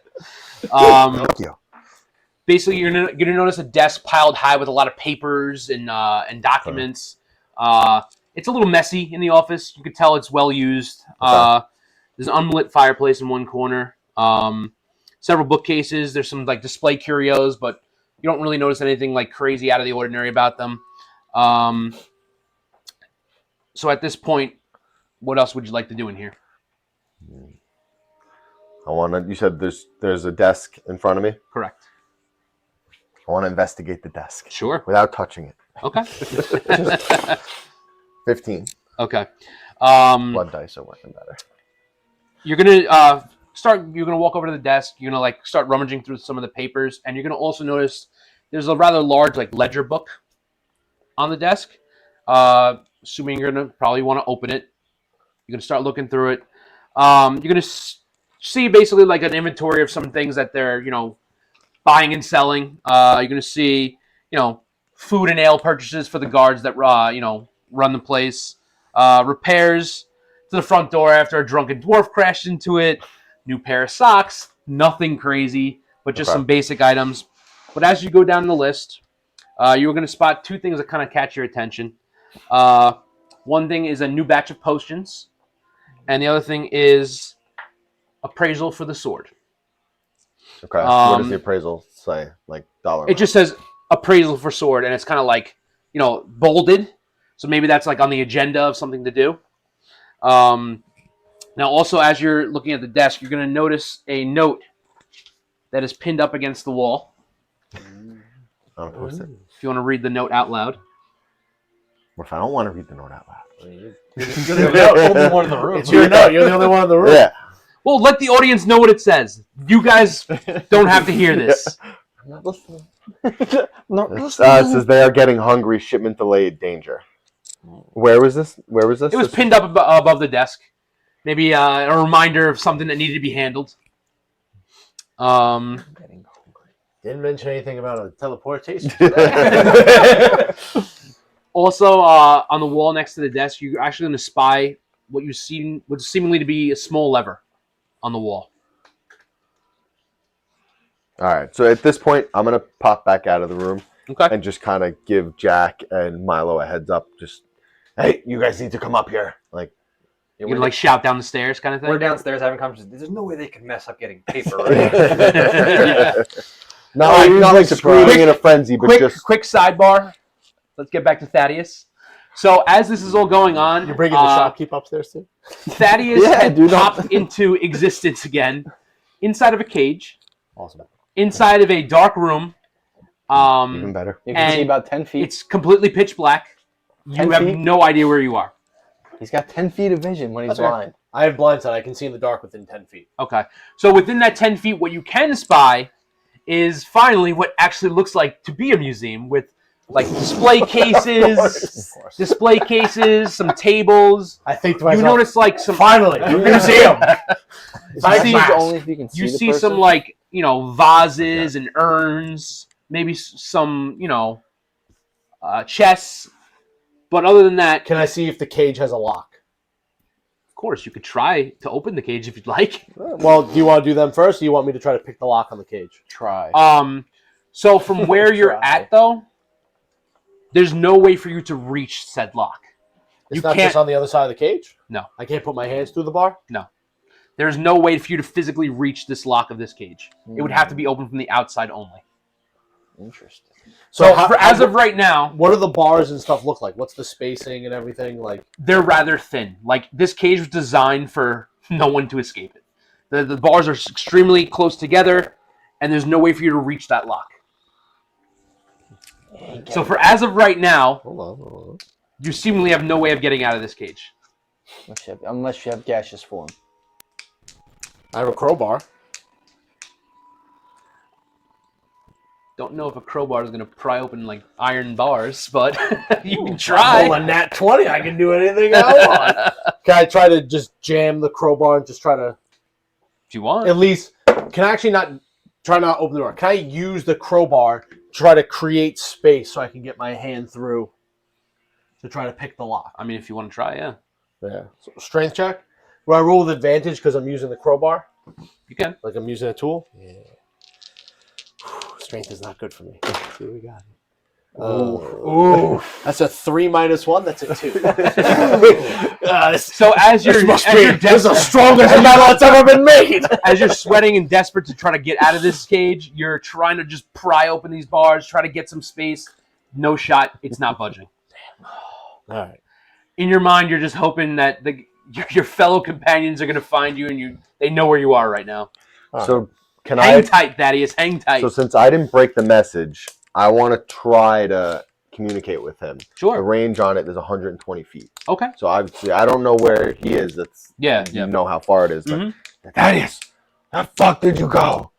Thank you. Basically, you're gonna notice a desk piled high with a lot of papers and documents. It's a little messy in the office. You could tell it's well used. There's an unlit fireplace in one corner. Several bookcases. There's some like display curios, but you don't really notice anything like crazy out of the ordinary about them. So at this point, what else would you like to do in here? You said there's a desk in front of me. Correct. I want to investigate the desk. Sure. Without touching it. Okay. 15. Okay. Blood dice are working better. You're gonna You're gonna walk over to the desk. You're gonna like start rummaging through some of the papers, and you're gonna also notice there's a rather large like ledger book on the desk. Assuming you're gonna probably want to open it, you're gonna start looking through it. You're gonna see basically like an inventory of some things that they're buying and selling. You're gonna see food and ale purchases for the guards that run the place. Repairs to the front door after a drunken dwarf crashed into it. New pair of socks. Nothing crazy, but just some basic items. But as you go down the list, you're going to spot two things that kind of catch your attention. One thing is a new batch of potions, and the other thing is appraisal for the sword. Okay. What does the appraisal say? Like dollar? It just says appraisal for sword, and it's kind of like bolded. So maybe that's like on the agenda of something to do. Now, also, as you're looking at the desk, you're going to notice a note that is pinned up against the wall. I'll post it. If you want to read the note out loud. What if I don't want to read the note out loud? You're the only one in the room. It's your note. You're the only one in the room. Yeah. Well, let the audience know what it says. You guys don't have to hear this. I'm not listening. Not It listening. says they are getting hungry. Shipment delayed. Danger. Where was this? It was pinned up above the desk. Maybe a reminder of something that needed to be handled. Didn't mention anything about a teleportation. Also, on the wall next to the desk, you're actually going to spy what would seemingly to be a small lever on the wall. All right. So at this point, I'm gonna pop back out of the room Okay. and just kind of give Jack and Milo a heads up. Just, hey, you guys need to come up here. Like, You're going to like shout down the stairs kind of thing? We're downstairs having conversations. There's no way they can mess up getting paper, right? not like screaming in a frenzy, but just quick sidebar. Let's get back to Thaddeus. So as this is all going on, You're bringing the shopkeep upstairs too? Thaddeus had popped into existence again inside of a cage, Awesome. inside of a dark room. even better. You can see and about 10 feet. It's completely pitch black. You 10 have feet? no idea where you are. He's got 10 feet of vision when he's Okay. blind. I have blindsight. I can see in the dark within 10 feet. Okay. So within that 10 feet, what you can spy is finally what actually looks like to be a museum with like display cases, some tables. I think to You myself, notice like some finally, a museum. I see- Only if you can see you the see person. some like vases and urns, maybe some chests, but other than that, Can I see if the cage has a lock? of course you could try to open the cage if you'd like. Well, do you want to do them first, or do you want me to try to pick the lock on the cage? Try. So from where you're Try. at though, there's no way for you to reach said lock. It's You not can't- just on the other side of the cage? No. I can't put my hands through the bar? There's no way for you to physically reach this lock of this cage. It would have to be open from the outside only. Interesting. So how- as of right now, What do the bars and stuff look like? What's the spacing and everything like? they're rather thin. Like this cage was designed for no one to escape it. The bars are extremely close together, and there's no way for you to reach that lock. So for as of right now, Hold on. you seemingly have no way of getting out of this cage. Unless you have gaseous form. I have a crowbar. Don't know if a crowbar is going to pry open like iron bars, but you can try. Hold on, nat 20. I can do anything I want. Can I try to just jam the crowbar and just try to If you want. at least? Can I actually not open the door? Can I use the crowbar to try to create space so I can get my hand through to try to pick the lock? I mean, if you want to try, yeah, Yeah. So, strength check. Will I roll with advantage because I'm using the crowbar? you can. Like I'm using a tool? Yeah. Strength is not good for me. Let's see what we got. Ooh. That's a 3 minus 1. That's a 2. So as you're the strongest metal that's ever been made. As you're sweating and desperate to try to get out of this cage, you're trying to just pry open these bars, try to get some space. No shot. It's not budging. All right. In your mind, you're just hoping that your fellow companions are going to find you, and they know where you are right now. So can Hang tight, Thaddeus. Hang tight. So since I didn't break the message, I want to try to communicate with him. The Sure. range on it is 120 feet. Okay. So obviously, I don't know where he is. That's you know how far it is. But Thaddeus, how the fuck did you go?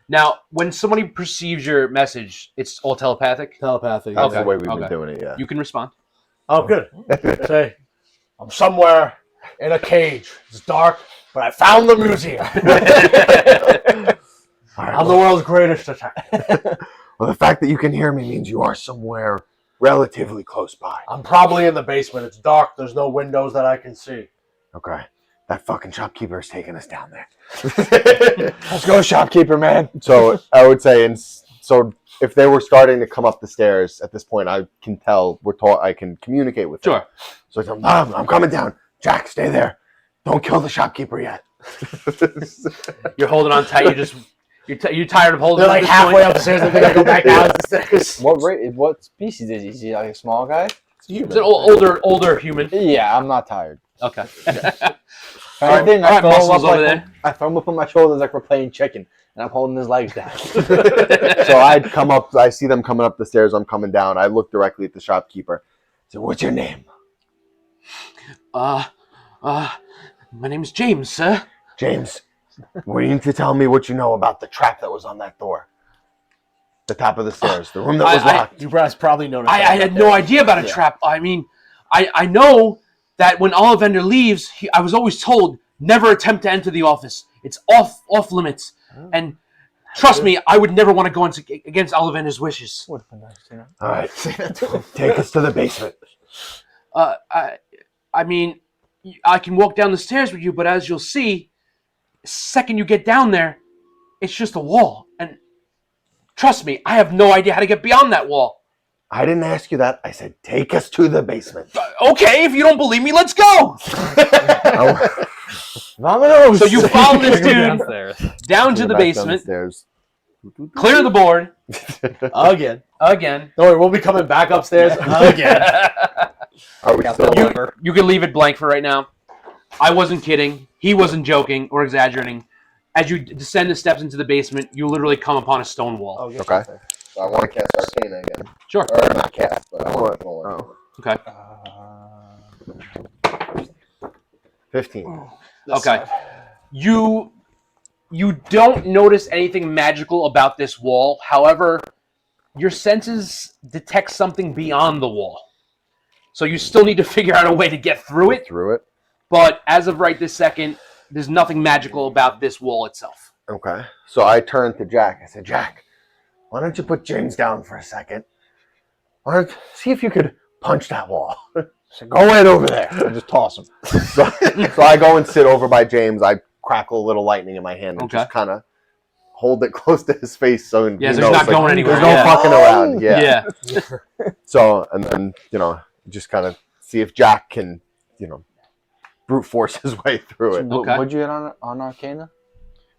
Now, when somebody perceives your message, it's all telepathic. Telepathy. That's the Okay, way we've okay. been doing it. Yeah. You can respond. Oh, good. Say, I'm somewhere in a cage. It's dark, but I found the museum. I'm the world's greatest detective. Well, the fact that you can hear me means you are somewhere relatively close by. I'm probably in the basement. It's dark. There's no windows that I can see. Okay. That fucking shopkeeper is taking us down there. Let's go, shopkeeper, man. So I would say, so if they were starting to come up the stairs at this point, I can tell I can communicate with them. Sure. So I tell them, Mom, I'm coming down. Jack, stay there. Don't kill the shopkeeper yet. You're holding on tight. You're tired of holding. They're on like at this halfway point? up the stairs. I think I go back down the stairs. What species is he? Is he like a small guy? It's an older human. Yeah, I'm not tired. Okay. If anything, all right, I throw him muscles up over like there. I throw him up on my shoulders like we're playing chicken, and I'm holding his legs down. So I'd come up. I see them coming up the stairs. I'm coming down. I look directly at the shopkeeper. So, what's your name? My name's James, sir. James. We need to tell me what you know about the trap that was on that door. The top of the stairs. The room that was locked. You guys probably noticed. I had no idea about a trap. I mean, I know that when Ollivander leaves, I was always told never attempt to enter the office. It's off limits. And trust me, I would never want to go against Ollivander's wishes. All right. Take us to the basement. I mean, I can walk down the stairs with you, but as you'll see, the second you get down there, it's just a wall. And trust me, I have no idea how to get beyond that wall. I didn't ask you that. I said, take us to the basement. Okay, if you don't believe me, let's go. Vamonos! So you follow this dude Downstairs. down to the Back down basement, stairs. clear the board Again. again. Don't worry, we'll be coming back upstairs again. Are we still? You can leave it blank for right now. I wasn't kidding. He wasn't joking or exaggerating. As you descend the steps into the basement, you literally come upon a stone wall. Okay. So I want to cast Arcana again. Sure. Or not cast, but I want to roll it. Okay. 15. Okay. You don't notice anything magical about this wall. However, your senses detect something beyond the wall. So you still need to figure out a way to get through it. Through it. But as of right this second, there's nothing magical about this wall itself. Okay. So I turned to Jack. I said, Jack, why don't you put James down for a second? See if you could punch that wall. So go right over there and just toss him. So I go and sit over by James. I crackle a little lightning in my hand and Okay. just kind of hold it close to his face so he Yeah, so knows, he's not going anywhere. There's no Yeah. fucking around. Yeah. Yeah. So, and then, just kind of see if Jack can, brute force his way through it. Okay. What'd you get on Arcana?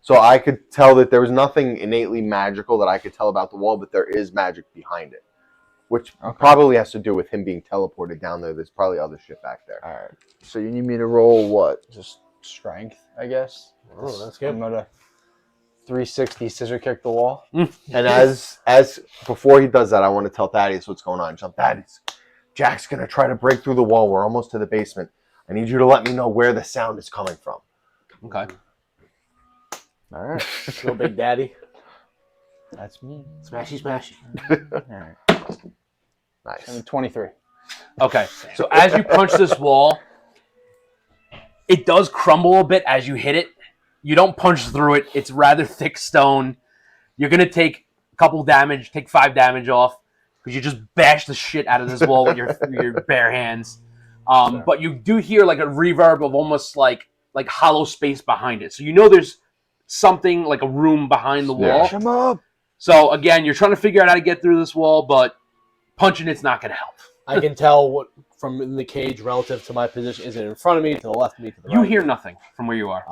So I could tell that there was nothing innately magical that I could tell about the wall, but there is magic behind it, which probably has to do with him being teleported down there. There's probably other shit back there. All right. So you need me to roll what? Just strength, I guess. Oh, that's good. I'm gonna 360 scissor kick the wall. And as before he does that, I want to tell Thaddeus what's going on. So Thaddeus, Jack's gonna try to break through the wall. We're almost to the basement. I need you to let me know where the sound is coming from. Okay. All right. Little Big Daddy. That's me. Smashy, smashy. All right. Nice. 23. Okay. So as you punch this wall, it does crumble a bit as you hit it. You don't punch through it. It's rather thick stone. You're going to take a couple damage, take 5 damage off, because you just bash the shit out of this wall with your bare hands. But you do hear like a reverb of almost like hollow space behind it. So you know there's something like a room behind the wall. Push him up. So again, you're trying to figure out how to get through this wall, but punching it's not going to help. I can tell what from in the cage relative to my position. Is it in front of me, to the left of me, to the right? You hear nothing from where you are.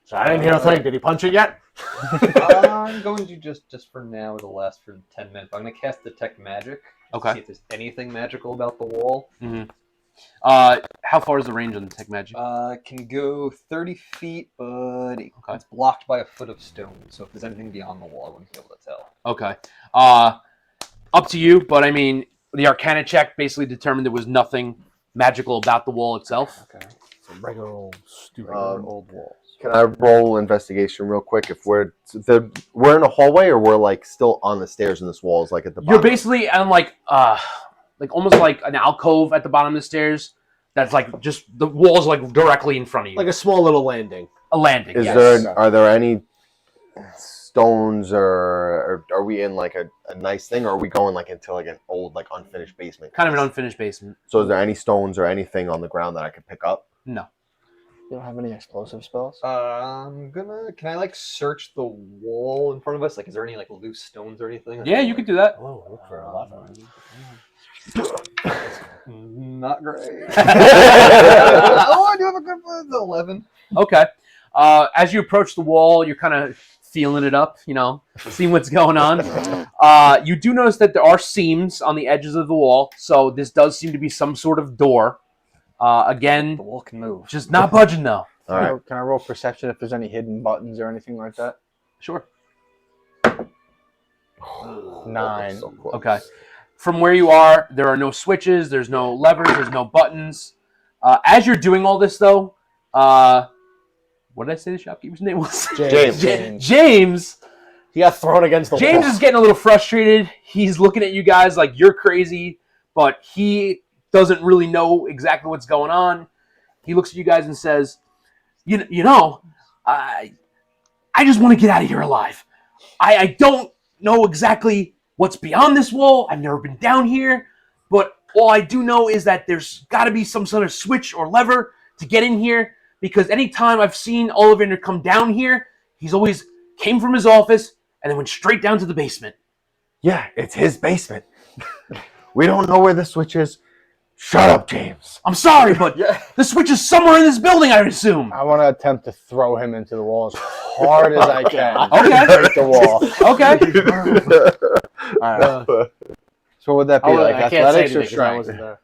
So I didn't hear a thing. Did he punch it yet? I'm going to just for now, it'll last for 10 minutes. I'm going to cast Detect Magic. Okay. See if there's anything magical about the wall. Mm-hmm. How far is the range on Detect Magic? It can go 30 feet, but Okay. it's blocked by a foot of stone. So if there's anything beyond the wall, I wouldn't be able to tell. Okay. Up to you, but I mean, the Arcana check basically determined there was nothing magical about the wall itself. Okay. It's a regular old stupid old walls. Can I roll investigation real quick? If we're in a hallway or we're like still on the stairs and this wall is like at the bottom? You're basically on like almost like an alcove at the bottom of the stairs. That's like just the walls like directly in front of you. like a small little landing. A landing. Is are there any stones or are we in like a nice thing or are we going like into like an old like unfinished basement? Kind of an unfinished basement. So is there any stones or anything on the ground that I could pick up? No. You don't have any explosive spells? Can I like search the wall in front of us? Like, is there any like loose stones or anything? Yeah, you could do that. Oh, look for 11. Not great. Oh, I do have a good one. 11. Okay. As you approach the wall, you're kind of feeling it up, seeing what's going on. You do notice that there are seams on the edges of the wall, so this does seem to be some sort of door. Again, The wall can move. just not budging though. All right. Can I roll perception if there's any hidden buttons or anything like that? Sure. 9. So close. Okay. From where you are, there are no switches, there's no levers, there's no buttons. As you're doing all this, though, what did I say the shopkeeper's name was? James. James. He got thrown against the James wall. is getting a little frustrated. He's looking at you guys like you're crazy, but he doesn't really know exactly what's going on. He looks at you guys and says, I just want to get out of here alive. I don't know exactly what's beyond this wall. I've never been down here, but all I do know is that there's got to be some sort of switch or lever to get in here, because anytime I've seen Ollivander come down here, he's always came from his office and then went straight down to the basement. Yeah, it's his basement. We don't know where the switch is. Shut up, James. I'm sorry, but the switch is somewhere in this building, I would assume. I want to attempt to throw him into the wall as hard as I can. Okay. Break the wall. Okay. All right. So what would that be? Like I can't say athletics anything or 'cause I strength? wasn't there.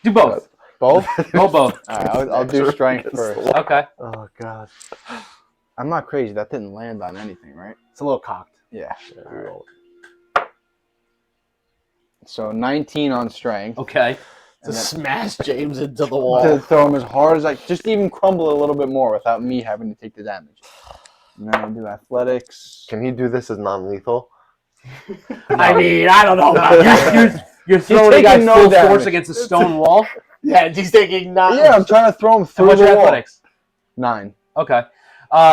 Do both. Both? Go both. All right, I'll do strength first. Okay. Oh God. I'm not crazy. That didn't land on anything, right? It's a little cocked. Yeah. All right. So 19 on strength. Okay. To smash James into the To wall. throw him as hard as I just even crumble a little bit more without me having to take the damage. And then I'll do athletics. Can he do this as non-lethal? I mean, I don't know about that. You're throwing a guy taking no full damage. force against a stone wall. Yeah, he's taking not. Yeah, I'm trying to throw him How through much the wall. athletics? 9. Okay.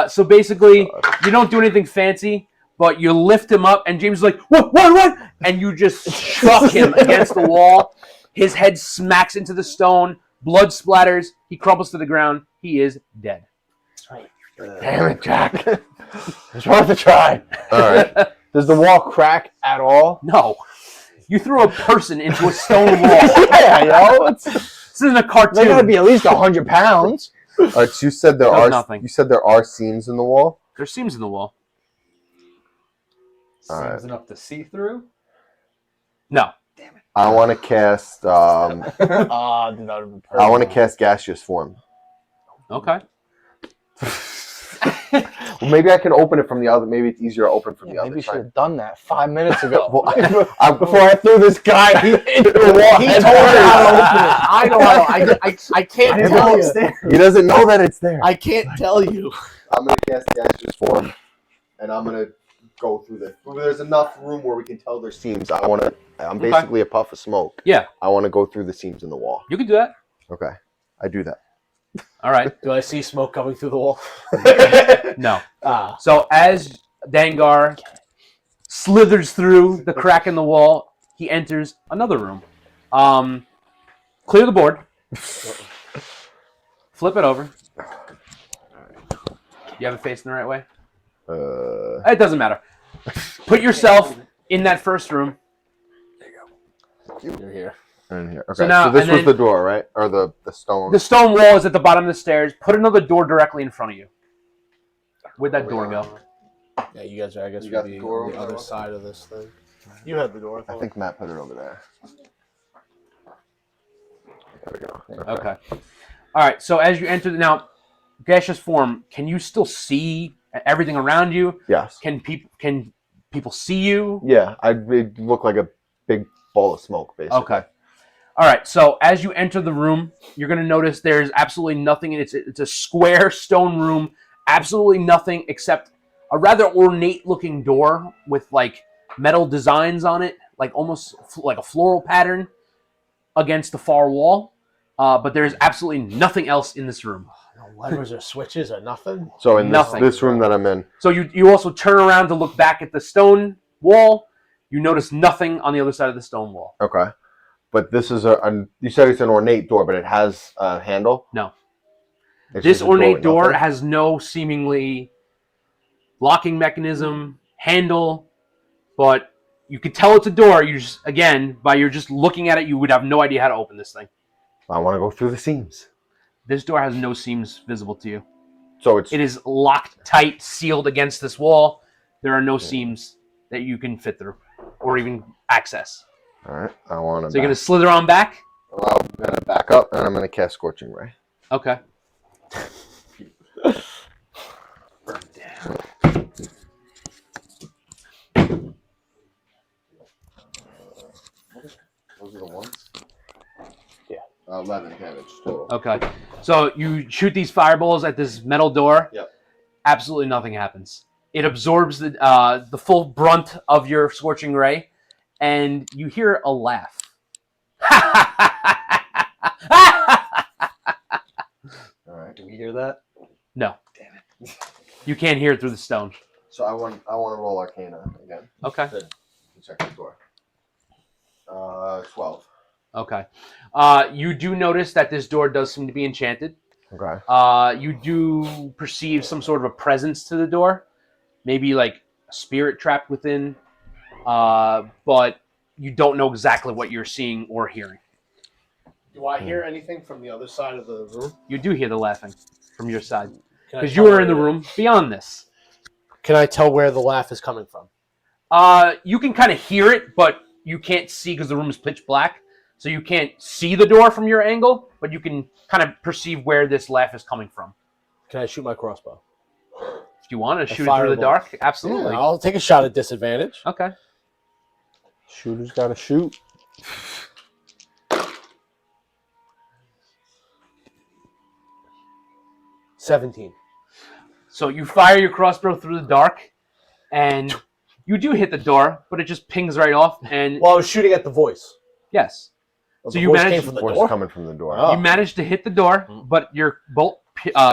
So basically, you don't do anything fancy, but you lift him up, and James is like, what? And you just chuck him against the wall. His head smacks into the stone. Blood splatters. He crumbles to the ground. He is dead. Damn it, Jack. It's worth a try. All right. Does the wall crack at all? No. You threw a person into a stone wall. Yeah, yo. This isn't a They're cartoon. gonna be at least 100 pounds. All right. So you said there Does are nothing. You said there are seams in the wall. There's seams in the wall. All right. Seems enough to see through. No. I want to cast. Ah, dude, that would have been perfect. I want to cast gaseous form. Okay. Well, maybe I can open it from the other. Maybe it's easier to open from the Maybe other you should side. have done that 5 minutes ago. Well, Before I threw this guy into the wall. He told me how to open it. I know how. I can't tell you. He doesn't know that it's there. I can't tell you. I'm gonna cast gaseous form, and I'm gonna go through this. There's enough room where we can tell there's seams. I'm basically a puff of smoke. Yeah. I want to go through the seams in the wall. You can do that. Okay, I do that. All right. Do I see smoke coming through the wall? No. Ah. So as Dangar slithers through the crack in the wall, he enters another room. Clear the board. Flip it over. You have it facing the right way? It doesn't matter. Put yourself in that first room. You're here. In here. Okay. So now- this and was then- the door, right? Or the stone. The stone wall is at the bottom of the stairs. Put another door directly in front of you. Where'd that door go? Yeah, you guys are, I guess, You would got be the door on the over other there? side of this thing. You had the door. I think Matt put it over there. There we go. Okay. All right. So as you enter now, gaseous form, can you still see everything around you? Yes. Can people see you? Yeah, it looked like a big ball of smoke, basically. Okay. All right. So as you enter the room, you're going to notice there's absolutely nothing. It's a square stone room. Absolutely nothing except a rather ornate-looking door with like metal designs on it, like almost like a floral pattern against the far wall. But there's absolutely nothing else in this room. No levers or switches or nothing. So in Nothing. this room that I'm in, So you also turn around to look back at the stone wall. You notice nothing on the other side of the stone wall. okay, but this is you said it's an ornate door, but it has a handle. No. It's This just a door ornate with door nothing? has no seemingly locking mechanism, handle, but you could tell it's a door. You just, again, by you're just looking at it, you would have no idea how to open this thing. I want to go through the seams. This door has no seams visible to you. So it's It is locked tight, sealed against this wall. There are no seams that you can fit through or even access. all right. I want to. So you're going to slither on back? I'm gonna back up and I'm gonna cast Scorching Ray. Okay. Those are the ones. Yeah. 11 damage total. Okay. So you shoot these fireballs at this metal door. Yep. Absolutely nothing happens. It absorbs the full brunt of your scorching ray, and you hear a laugh. All right. Do we hear that? No. Damn it. You can't hear it through the stone. So I want to roll Arcana again. Okay. To check the door. 12. Okay. You do notice that this door does seem to be enchanted. Okay. You do perceive some sort of a presence to the door, maybe like a spirit trapped within, but you don't know exactly what you're seeing or hearing. Do I hear anything from the other side of the room? You do hear the laughing from your side Can I because tell you are in the where- room beyond this. Can I tell where the laugh is coming from? You can kind of hear it, but you can't see because the room is pitch black. So you can't see the door from your angle, but you can kind of perceive where this laugh is coming from. Can I shoot my crossbow? If you want to shoot it through the fireball. dark, absolutely. Yeah, I'll take a shot at disadvantage. Okay. Shooter's got to shoot. $17. So you fire your crossbow through the dark, and you do hit the door, but it just pings right off. And Well, I was shooting at the voice. yes, Well, So the you voice managed- came from the Force door. coming from the door. Oh. you managed to hit the door, but your bolt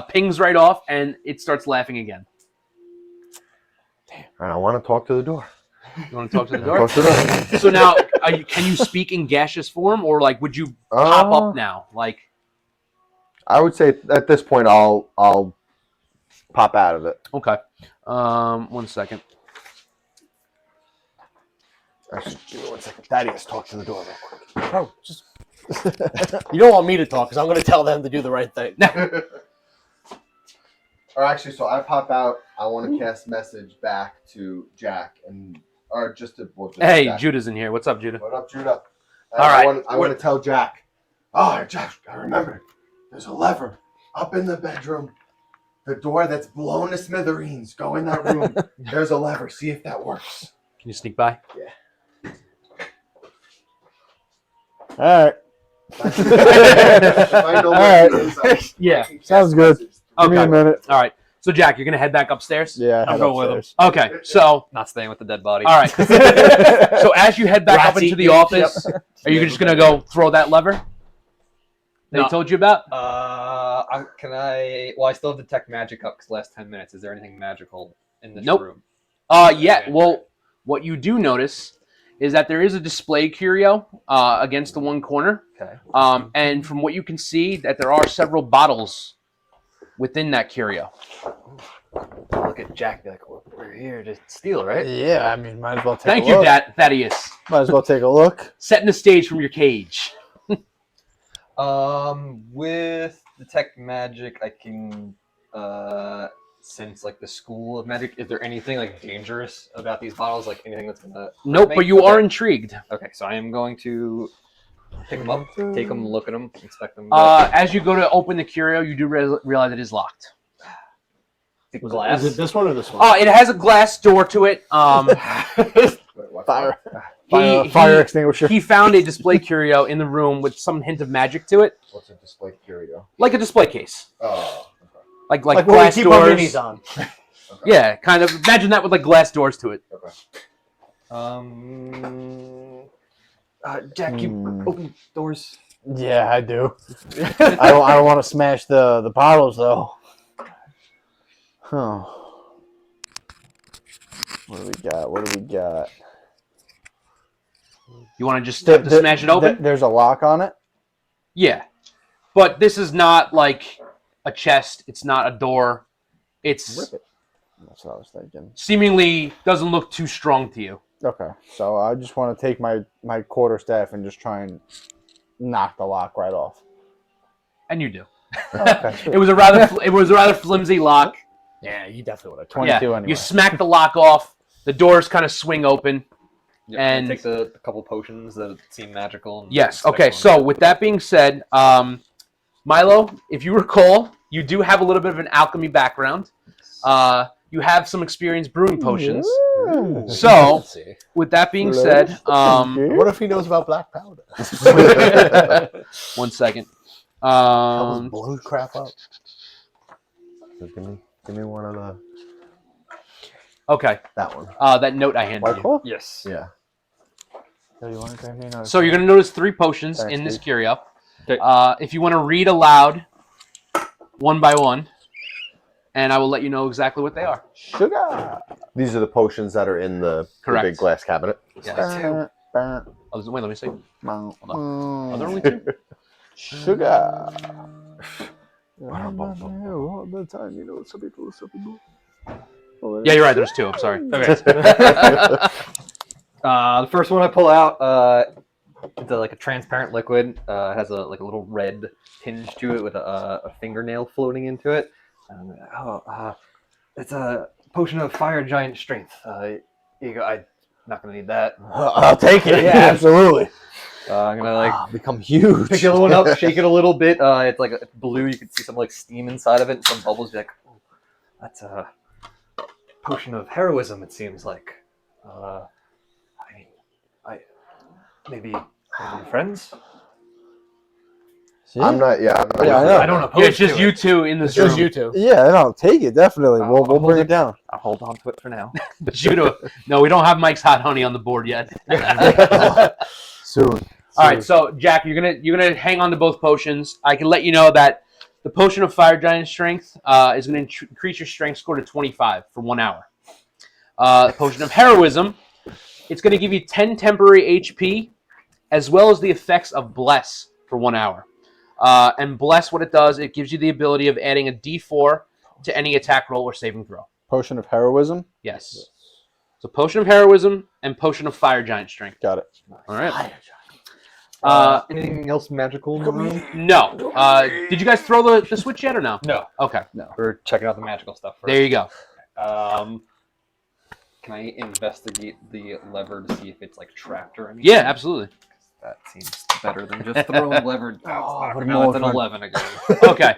pings right off, and it starts laughing again. And I want to talk to the door. You want to talk to the door? Talk to the door. So now, can you speak in gaseous form, or like would you pop up now? Like, I would say at this point I'll pop out of it. okay, 1 second. Actually, give me 1 second. Thaddeus, talk to the door real quick. Bro, just... You don't want me to talk because I'm going to tell them to do the right thing. Or actually, so I pop out. I want to cast message back to Jack or just to. Well, just Hey, Jack. Judah's in here. What's up, Judah? What up, Judah? All right. I want to tell Jack. Oh, Jack, I remember. There's a lever up in the bedroom. The door that's blown to smithereens. Go in that room. There's a lever. See if that works. Can you sneak by? All right. If I know All where right. it is, I Yeah. can cast Sounds good. message. Give me a Okay. minute. All right. So, Jack, you're gonna head back upstairs. Yeah, I'll head go with him. upstairs. Okay. So, Not staying with the dead body. all right. So, as you head back up Rats into the eating. office, are you just gonna go throw that lever that No. he told you about? Can I? Well, I still have detect magic up because last 10 minutes. Is there anything magical in this Nope. room? Yeah. Well, what you do notice is that there is a display curio against the one corner, Okay. and from what you can see, that there are several bottles within that curio. look at Jack. Be like, we're here to steal, right? Yeah, I mean, might as well take Thank a you, look. Thaddeus. Might as well take a look. Setting the stage from your cage. With detect magic, I can sense like the school of magic. Is there anything like dangerous about these bottles? Like anything that's gonna hurt Nope, me? but you Okay. are intrigued. Okay, so I am going to pick them up, take them, look at them, inspect them. As you go to open the curio, you do realize it is locked. Glass. Is it this one or this one? It has a glass door to it. Fire, He- fire he- extinguisher. He found a display curio in the room with some hint of magic to it, What's a display curio? like a display case, Oh, like Like what we glass keep our doors. minis on. okay. Yeah, kind of. Imagine that with like glass doors to it. Okay. Jack, you open doors. Yeah, I do. I don't want to smash the bottles though. Huh. What do we got? What do we got? You want to just attempt to smash it open? There's a lock on it. Yeah, but this is not like a chest. It's not a door. It's Rip it. That's what I was thinking. seemingly doesn't look too strong to you. Okay, so I just want to take my quarterstaff and just try and knock the lock right off. And you do. Okay, sweet. It was a rather flimsy lock. Yeah, you definitely would have. 22 Yeah, anyway. you smack the lock off. The doors kind of swing open. Yeah, And- take the couple potions that seem magical. And Yes. inspect Okay. them. So with that being said, Milo, if you recall, you do have a little bit of an alchemy background. You have some experience brewing potions. Yeah. So Let's see. with that being said, What if he knows about black powder? 1 second. Help us blow crap up. So give me one of the Okay. that one. That note I handed White you. claw? Yes. Yeah. So you want to grab me another? So you're going to notice 3 potions Thanks, in this dude. curio. Okay. If you want to read aloud one by one, and I will let you know exactly what they are. Sugar. These are the potions that are in the Correct. big glass cabinet. Yes. Bah, bah, Wait, let me see. bah, Are there only 2? Sugar. All the time, you know, some people. Yeah, you're right. There's 2. I'm sorry. The first one I pull out, it's like a transparent liquid. It has a little red tinge to it with a fingernail floating into it. It's a potion of fire giant strength. Here you go. I'm not gonna need that. I'll take it. Yeah, absolutely. I'm gonna Become huge. pick the other one up, shake it a little bit. It's like it's blue. You can see some like steam inside of it, and some bubbles. You're like, oh, that's a potion of heroism. It seems like. I maybe friends. See? I'm not. Yeah. I'm Yeah, I know. I don't oppose. Yeah, it's just to you it. 2 in this It's just room. you two. Yeah, no, take it definitely. We'll I'll bring hold it down. I'll hold on to it for now. But you do. No, we don't have Mike's hot honey on the board yet. Soon. All right, so Jack, you're gonna hang on to both potions. I can let you know that the potion of fire giant strength is going to increase your strength score to 25 for 1 hour. The potion of heroism, it's going to give you 10 temporary HP, as well as the effects of bless for 1 hour. And bless, what it does, it gives you the ability of adding a D4 to any attack roll or saving throw. Potion of heroism. Yes. So potion of heroism and potion of fire giant strength. Got it. All right. Anything else magical in the room? No. Did you guys throw the switch yet or no? No. Okay. We're checking out the magical stuff first. There you go. Can I investigate the lever to see if it's like trapped or anything? Yeah, absolutely. That seems better than just throwing lever. Oh, what now it's an more fun. 11 again. Okay.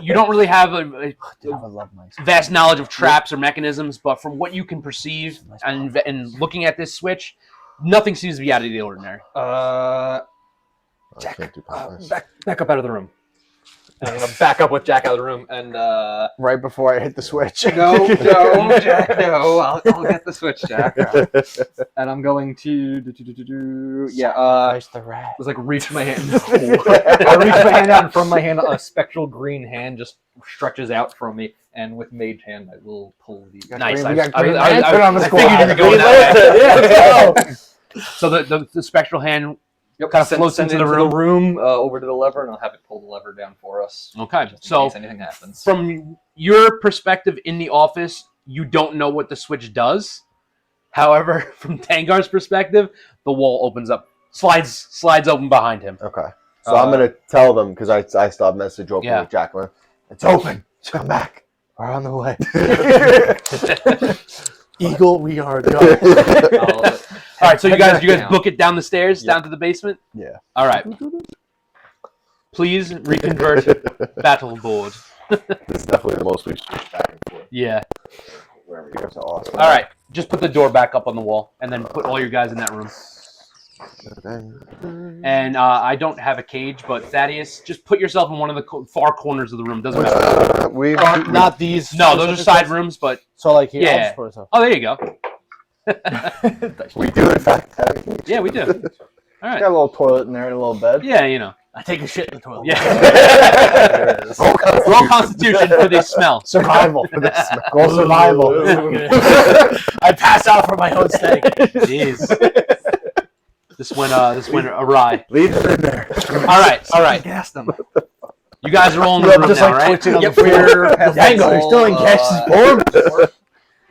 You don't really have a I love my. vast knowledge of traps or mechanisms, but from what you can perceive and looking at this switch, nothing seems to be out of the ordinary. Jack, can't do pop-ups. back up out of the room. And I'm gonna back up with Jack out of the room and Right before I hit the switch. no, Jack, no. I'll get the switch, Jack. And I'm going to Christ the rat. was like reach my hand. I reach my hand out, and from my hand, a spectral green hand just stretches out from me. And with mage hand, I will pull the. Nice. We got I- Green I- Lantern on the I squad. figured you were going Green that way. Lantern, yeah, let's go. So the spectral hand Yep. Kind of send, floats send into it the into room. over to the lever, and I'll have it pull the lever down for us. Okay, Just in so case anything happens. from your perspective in the office, you don't know what the switch does. However, from Tangar's perspective, the wall opens up, slides open behind him. Okay. So I'm gonna tell them because I still have message open Yeah. with Jacqueline. It's open. Come back. We're on the way. Eagle, we are go. All right, so you guys down. book it down the stairs, down to the basement. Yeah. All right. Please reconvert battle board. This is definitely the most we've switched back and forth. Yeah. Wherever you guys are awesome. All right. Just put the door back up on the wall, and then put all your guys in that room. And I don't have a cage, but Thaddeus, just put yourself in one of the far corners of the room. Doesn't matter. Not these. No, those are side rooms, but So like here, I'll Yeah. just put it up. oh, there you go. We do in fact have a cage. Yeah, we do. All Got right. a little toilet in there, a little bed. Yeah, you know. I take a shit in the toilet. Yeah. Roll Constitution for the smell. Survival. Go survival. I pass out for my own steak. Jeez. This went awry. Leave it in there. All right. Gas them. You guys are all in the Yep, room just now, like right? twitching on Yep, the floor. we're past Dango, you're still in gaseous form?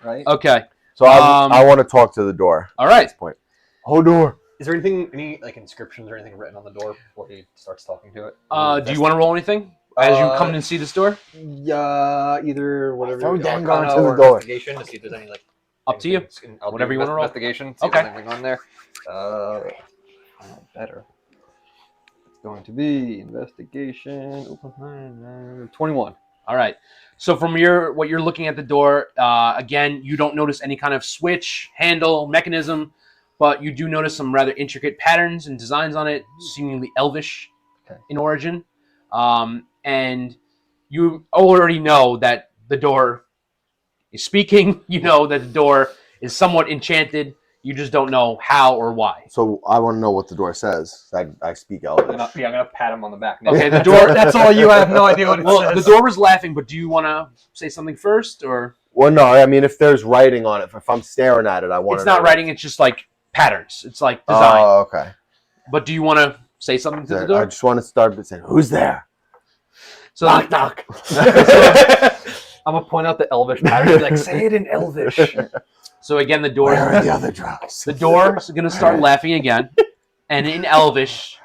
Right. Okay. So I want to talk to the door All at right. this point. Whole door. Is there any like inscriptions or anything written on the door before he starts talking to it? Do you want to roll anything as you come and see this door? Yeah, either whatever. Throw Dango Arcana into the or door. Investigation to see if there's any like. Up to you. I'll Whatever do you wanna roll. Investigation. See Okay. if there's anything on there. Better. It's going to be investigation. 21. All right. So from what you're looking at the door, again, you don't notice any kind of switch, handle, mechanism, but you do notice some rather intricate patterns and designs on it, seemingly elvish in origin. And you already know that the door is speaking. You know that the door is somewhat enchanted. You just don't know how or why. So I want to know what the door says. I speak Elvish. I'm gonna pat him on the back. Okay, the door. That's all you. I have no idea what it Well, says. the door was laughing, but do you want to say something first, or Well, no. I mean, if there's writing on it, if I'm staring at it, I want. it's not writing? It's just like patterns. It's like design. Oh, okay. But do you want to say something to the I door? just want to start by saying, "Who's there?" So Knock, knock. I'm gonna point out the Elvish pattern. Like, say it in Elvish. So again, the door. Where are the other drugs? The door is going to start laughing again, and in Elvish,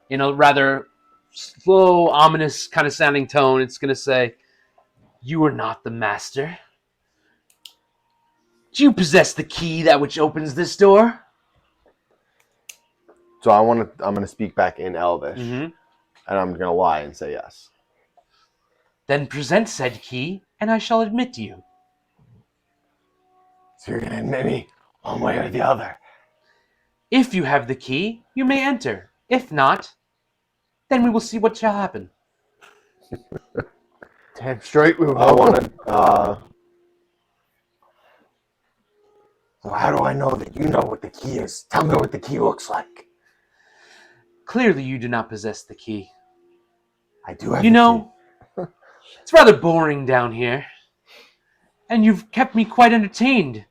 in a rather slow, ominous kind of sounding tone, it's going to say, "You are not the master. Do you possess the key that which opens this door?" So I'm gonna speak back in Elvish, Mm-hmm. and I'm gonna lie and say yes. Then present said key, and I shall admit you. So you're gonna admit me one way or the other. If you have the key, you may enter. If not, then we will see what shall happen. Damn straight we will. I want to. So how do I know that you know what the key is? Tell me what the key looks like. Clearly, you do not possess the key. I do have. You the know, it's rather boring down here. And you've kept me quite entertained,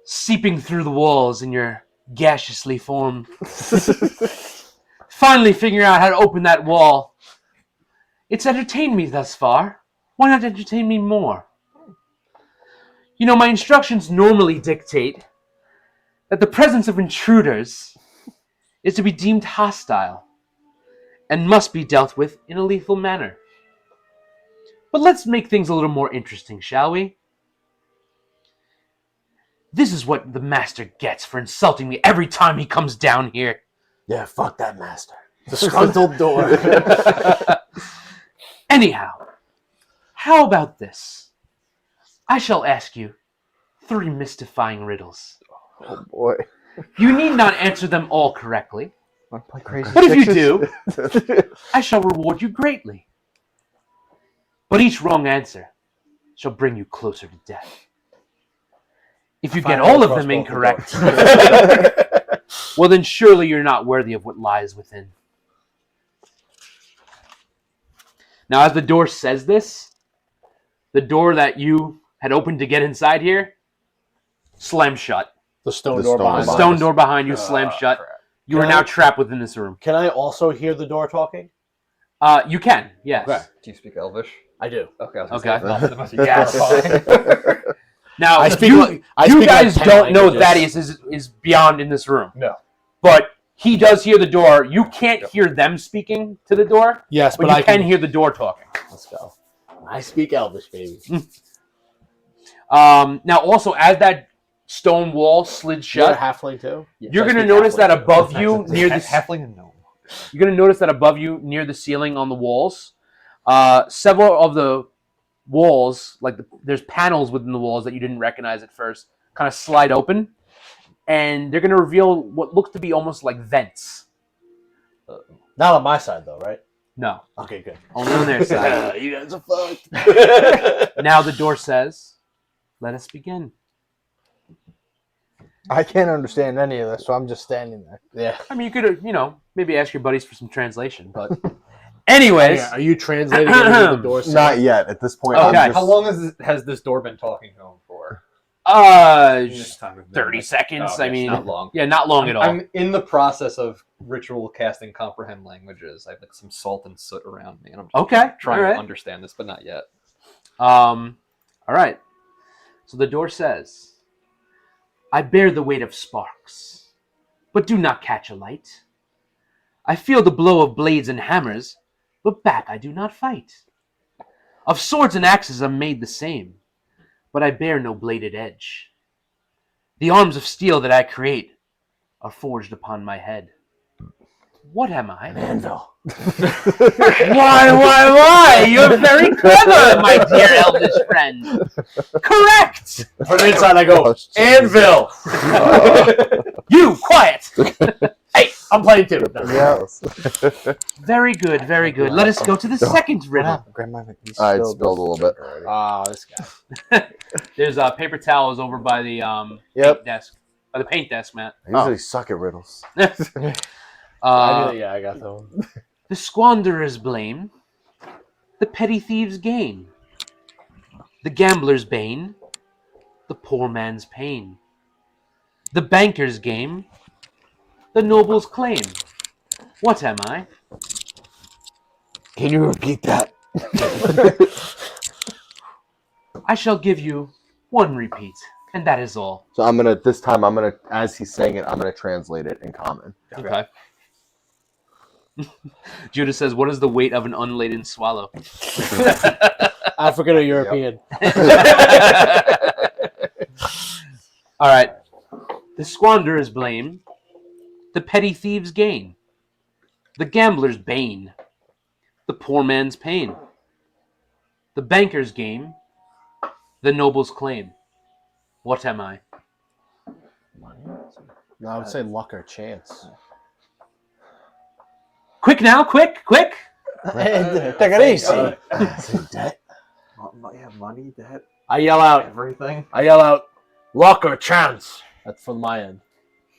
seeping through the walls in your gaseously form. Finally figuring out how to open that wall. It's entertained me thus far. Why not entertain me more? You know, my instructions normally dictate that the presence of intruders is to be deemed hostile and must be dealt with in a lethal manner. But let's make things a little more interesting, shall we? This is what the master gets for insulting me every time he comes down here. Yeah, fuck that master. Disgruntled door. Anyhow, how about this? I shall ask you 3 mystifying riddles. Oh boy. You need not answer them all correctly, Wanna play Crazy but if you Sixes? do, I shall reward you greatly. But each wrong answer shall bring you closer to death. If you get all of them incorrect, well then surely you're not worthy of what lies within. Now as the door says this, the door that you had opened to get inside here slams shut. The stone The door stone behind door. us. Stone door behind you slams shut. You are now trapped within this room. Can I also hear the door talking? You can, yes. Okay. Do you speak Elvish? I do. Okay. I was Okay. gonna say, it must be Yes. terrifying. Now, I speak. you like guys 10 don't know languages. Thaddeus is beyond in this room. No. But he does hear the door. You can't hear them speaking to the door, Yes, but but you I can hear the door talking. Let's go. I speak Elvish, baby. Now, also, as that stone wall slid You're a shut, halfling too. you're going to notice that above you, near the halfling and gnome. you're going to notice that above you, near the ceiling on the walls, several of the walls, there's panels within the walls that you didn't recognize at first, kind of slide open, and they're going to reveal what looks to be almost like vents. Not on my side though, right? No, Okay, good. only on their side. You guys are fucked. Now the door says, "Let us begin." I can't understand any of this, so I'm just standing there. Yeah. I mean, you could, maybe ask your buddies for some translation, but anyways, Are you translating anything the door said? Not yet. At this point, Okay. I'm just, How long has this door been talking to him for? just 30 seconds. Oh, okay, I mean, not long. Yeah, not long at all. I'm in the process of ritual casting comprehend languages. I have some salt and soot around me, and I'm Okay, trying all right. to understand this, but not yet. All right. So the door says, "I bear the weight of sparks, but do not catch a light. I feel the blow of blades and hammers, but back I do not fight. Of swords and axes I'm made the same, but I bear no bladed edge. The arms of steel that I create are forged upon my head. What am I? An anvil. Why? You're very clever, my dear elvish friend. Correct. From the inside, I go, anvil. You, quiet. Hey, I'm playing too. No. Yes. Very good, very good. Let us go to the second What riddle. happened? Grandma, you I spilled a little bit. Oh, this guy. There's paper towels over by the Yep. paint desk. By the paint desk, Matt. I usually suck at riddles. I got that one. The squanderer's blame, the petty thief's gain, the gambler's bane, the poor man's pain, the banker's game, the noble's claim. What am I? Can you repeat that? I shall give you one repeat, and that is all. So this time, as he's saying it, I'm gonna translate it in common. Okay. Judah says, "What is the weight of an unladen swallow?" African or European? All right. The squanderer's blame, the petty thief's gain, the gambler's bane, the poor man's pain, the banker's game, the noble's claim. What am I? No, I would say luck or chance. Quick now, quick! Take it easy. Debt. Yeah, money, that, I yell out, everything. luck or chance. That's from my end.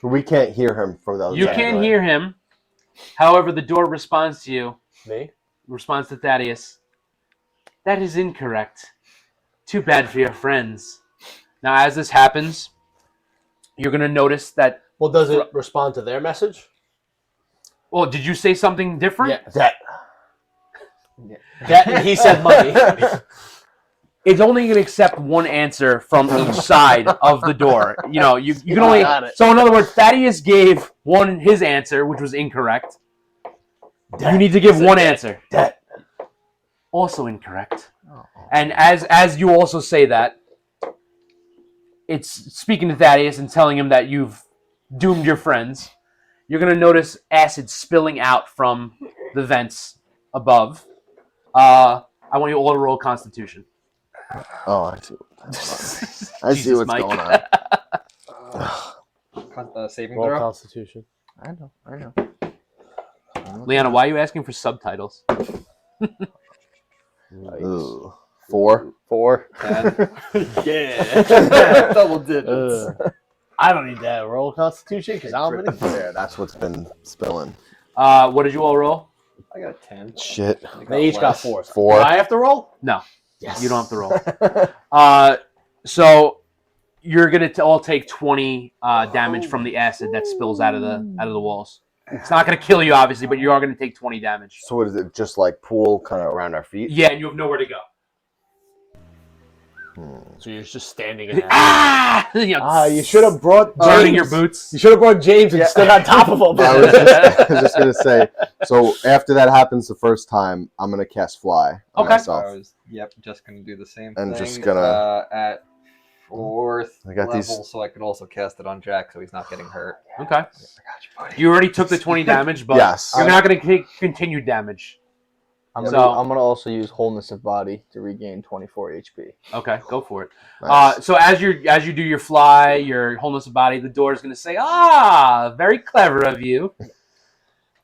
We can't hear him for those. You can't hear him. However, the door responds to you. Me? Responds to Thaddeus. That is incorrect. Too bad for your friends. Now, as this happens, you're going to notice that... Well, does it respond to their message? Well, did you say something different? Yeah. That he said money. It's only going to accept one answer from each side of the door. You know, you can only... Got it. So, in other words, Thaddeus gave his answer, which was incorrect. You need to give one answer. Debt. Also incorrect. And as you also say that, it's speaking to Thaddeus and telling him that you've doomed your friends. You're going to notice acid spilling out from the vents above. I want you all to roll Constitution. Oh, I see. I see Jesus, what's Mike. going on. Saving Roll throw. Constitution. I know. Leanna, why are you asking for subtitles? Ooh. 4. Yeah. Double digits. I don't need that. Roll Constitution because I'm in it. Yeah, that's what's been spilling. What did you all roll? I got a 10. Shit. They each got 4. 4. Do I have to roll? No. Yes. You don't have to roll. So you're gonna all take 20 damage from the acid that spills out of the walls. It's not gonna kill you, obviously, but you are gonna take 20 damage. So what is it? Just like pool kind of around our feet? Yeah, and you have nowhere to go. So you're just standing in that. You You should have brought burning James. your boots. You should have brought James and stood on top of him. I was just gonna say. So after that happens the first time, I'm gonna cast fly on Okay. myself. I was just gonna do the same And thing. just gonna- at 4th I got level, these- so I could also cast it on Jack, so he's not getting hurt. Okay. You already took the 20 damage, but Yes. you're not gonna take continued damage. I'm So- gonna also use wholeness of body to regain 24 HP. Okay, go for it. Nice. So as you do your fly, your wholeness of body, the door is going to say, "Ah, very clever of you,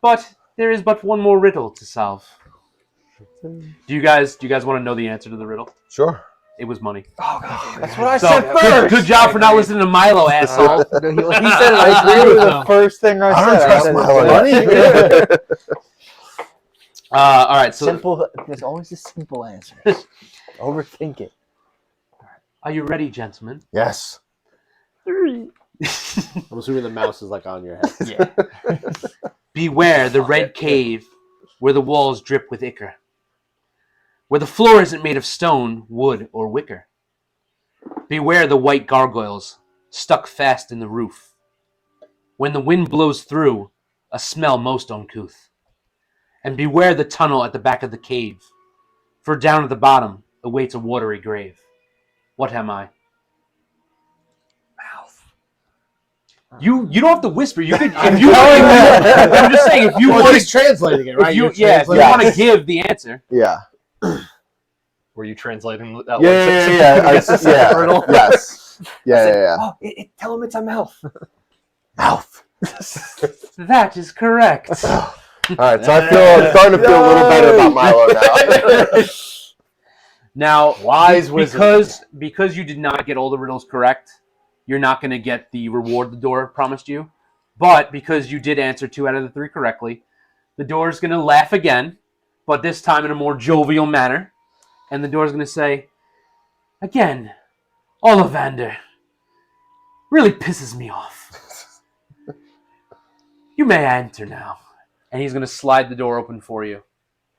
but there is but one more riddle to solve." Do you guys want to know the answer to the riddle? Sure. It was money. That's what I So said first. good job for not listening to Milo, asshole. He said I agree with the first thing I said. I said it's money. All right. So Simple. There's always a simple answer. Overthink it. are you ready, gentlemen? Yes. I'm assuming the mouse is like on your head. Beware the red cave where the walls drip with ichor, where the floor isn't made of stone, wood, or wicker. Beware the white gargoyles stuck fast in the roof. When the wind blows through, a smell most uncouth. And beware the tunnel at the back of the cave, for down at the bottom awaits a watery grave. What am I? You don't have to whisper. You could if you. I'm just saying if you Well, want he's translating it, right? if you You're yeah if you translating want to give the answer. Yeah. Were you translating that one? Yeah. Yes. Yeah. Oh, tell him it's a mouth. Mouth. That is correct. All right. So I'm starting to feel a little better about Milo now. Now, Wise wizard. because you did not get all the riddles correct, you're not going to get the reward the door promised you. But because you did answer 2 out of the 3 correctly, the door is going to laugh again, but this time in a more jovial manner. And the door is going to say, "Again, Ollivander really pisses me off. You may enter now." And he's going to slide the door open for you.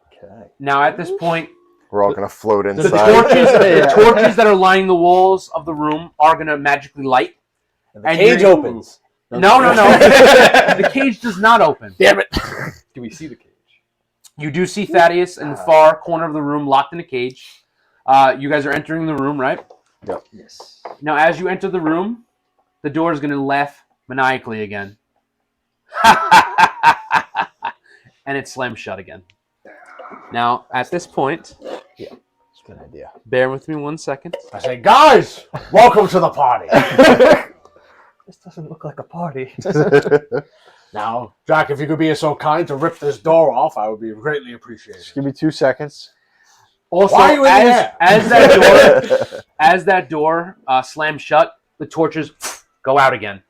Okay. Now, at this point, We're all gonna float the inside. torches that are lining the walls of the room are going to magically light. The And cage you're- opens. No. The cage does not open. Damn it. Do we see the cage? You do see Thaddeus in the far corner of the room, locked in a cage. You guys are entering the room, right? Yes. Now, as you enter the room, the door is going to laugh maniacally again. And it slams shut again. Now, at this point, Good idea. bear with me 1 second. I say, guys, welcome to the party. This doesn't look like a party. Now, Jack, if you could be so kind to rip this door off, I would be greatly appreciated. Just give me 2 seconds. Also, Why are you in there? as that door slams shut, the torches go out again.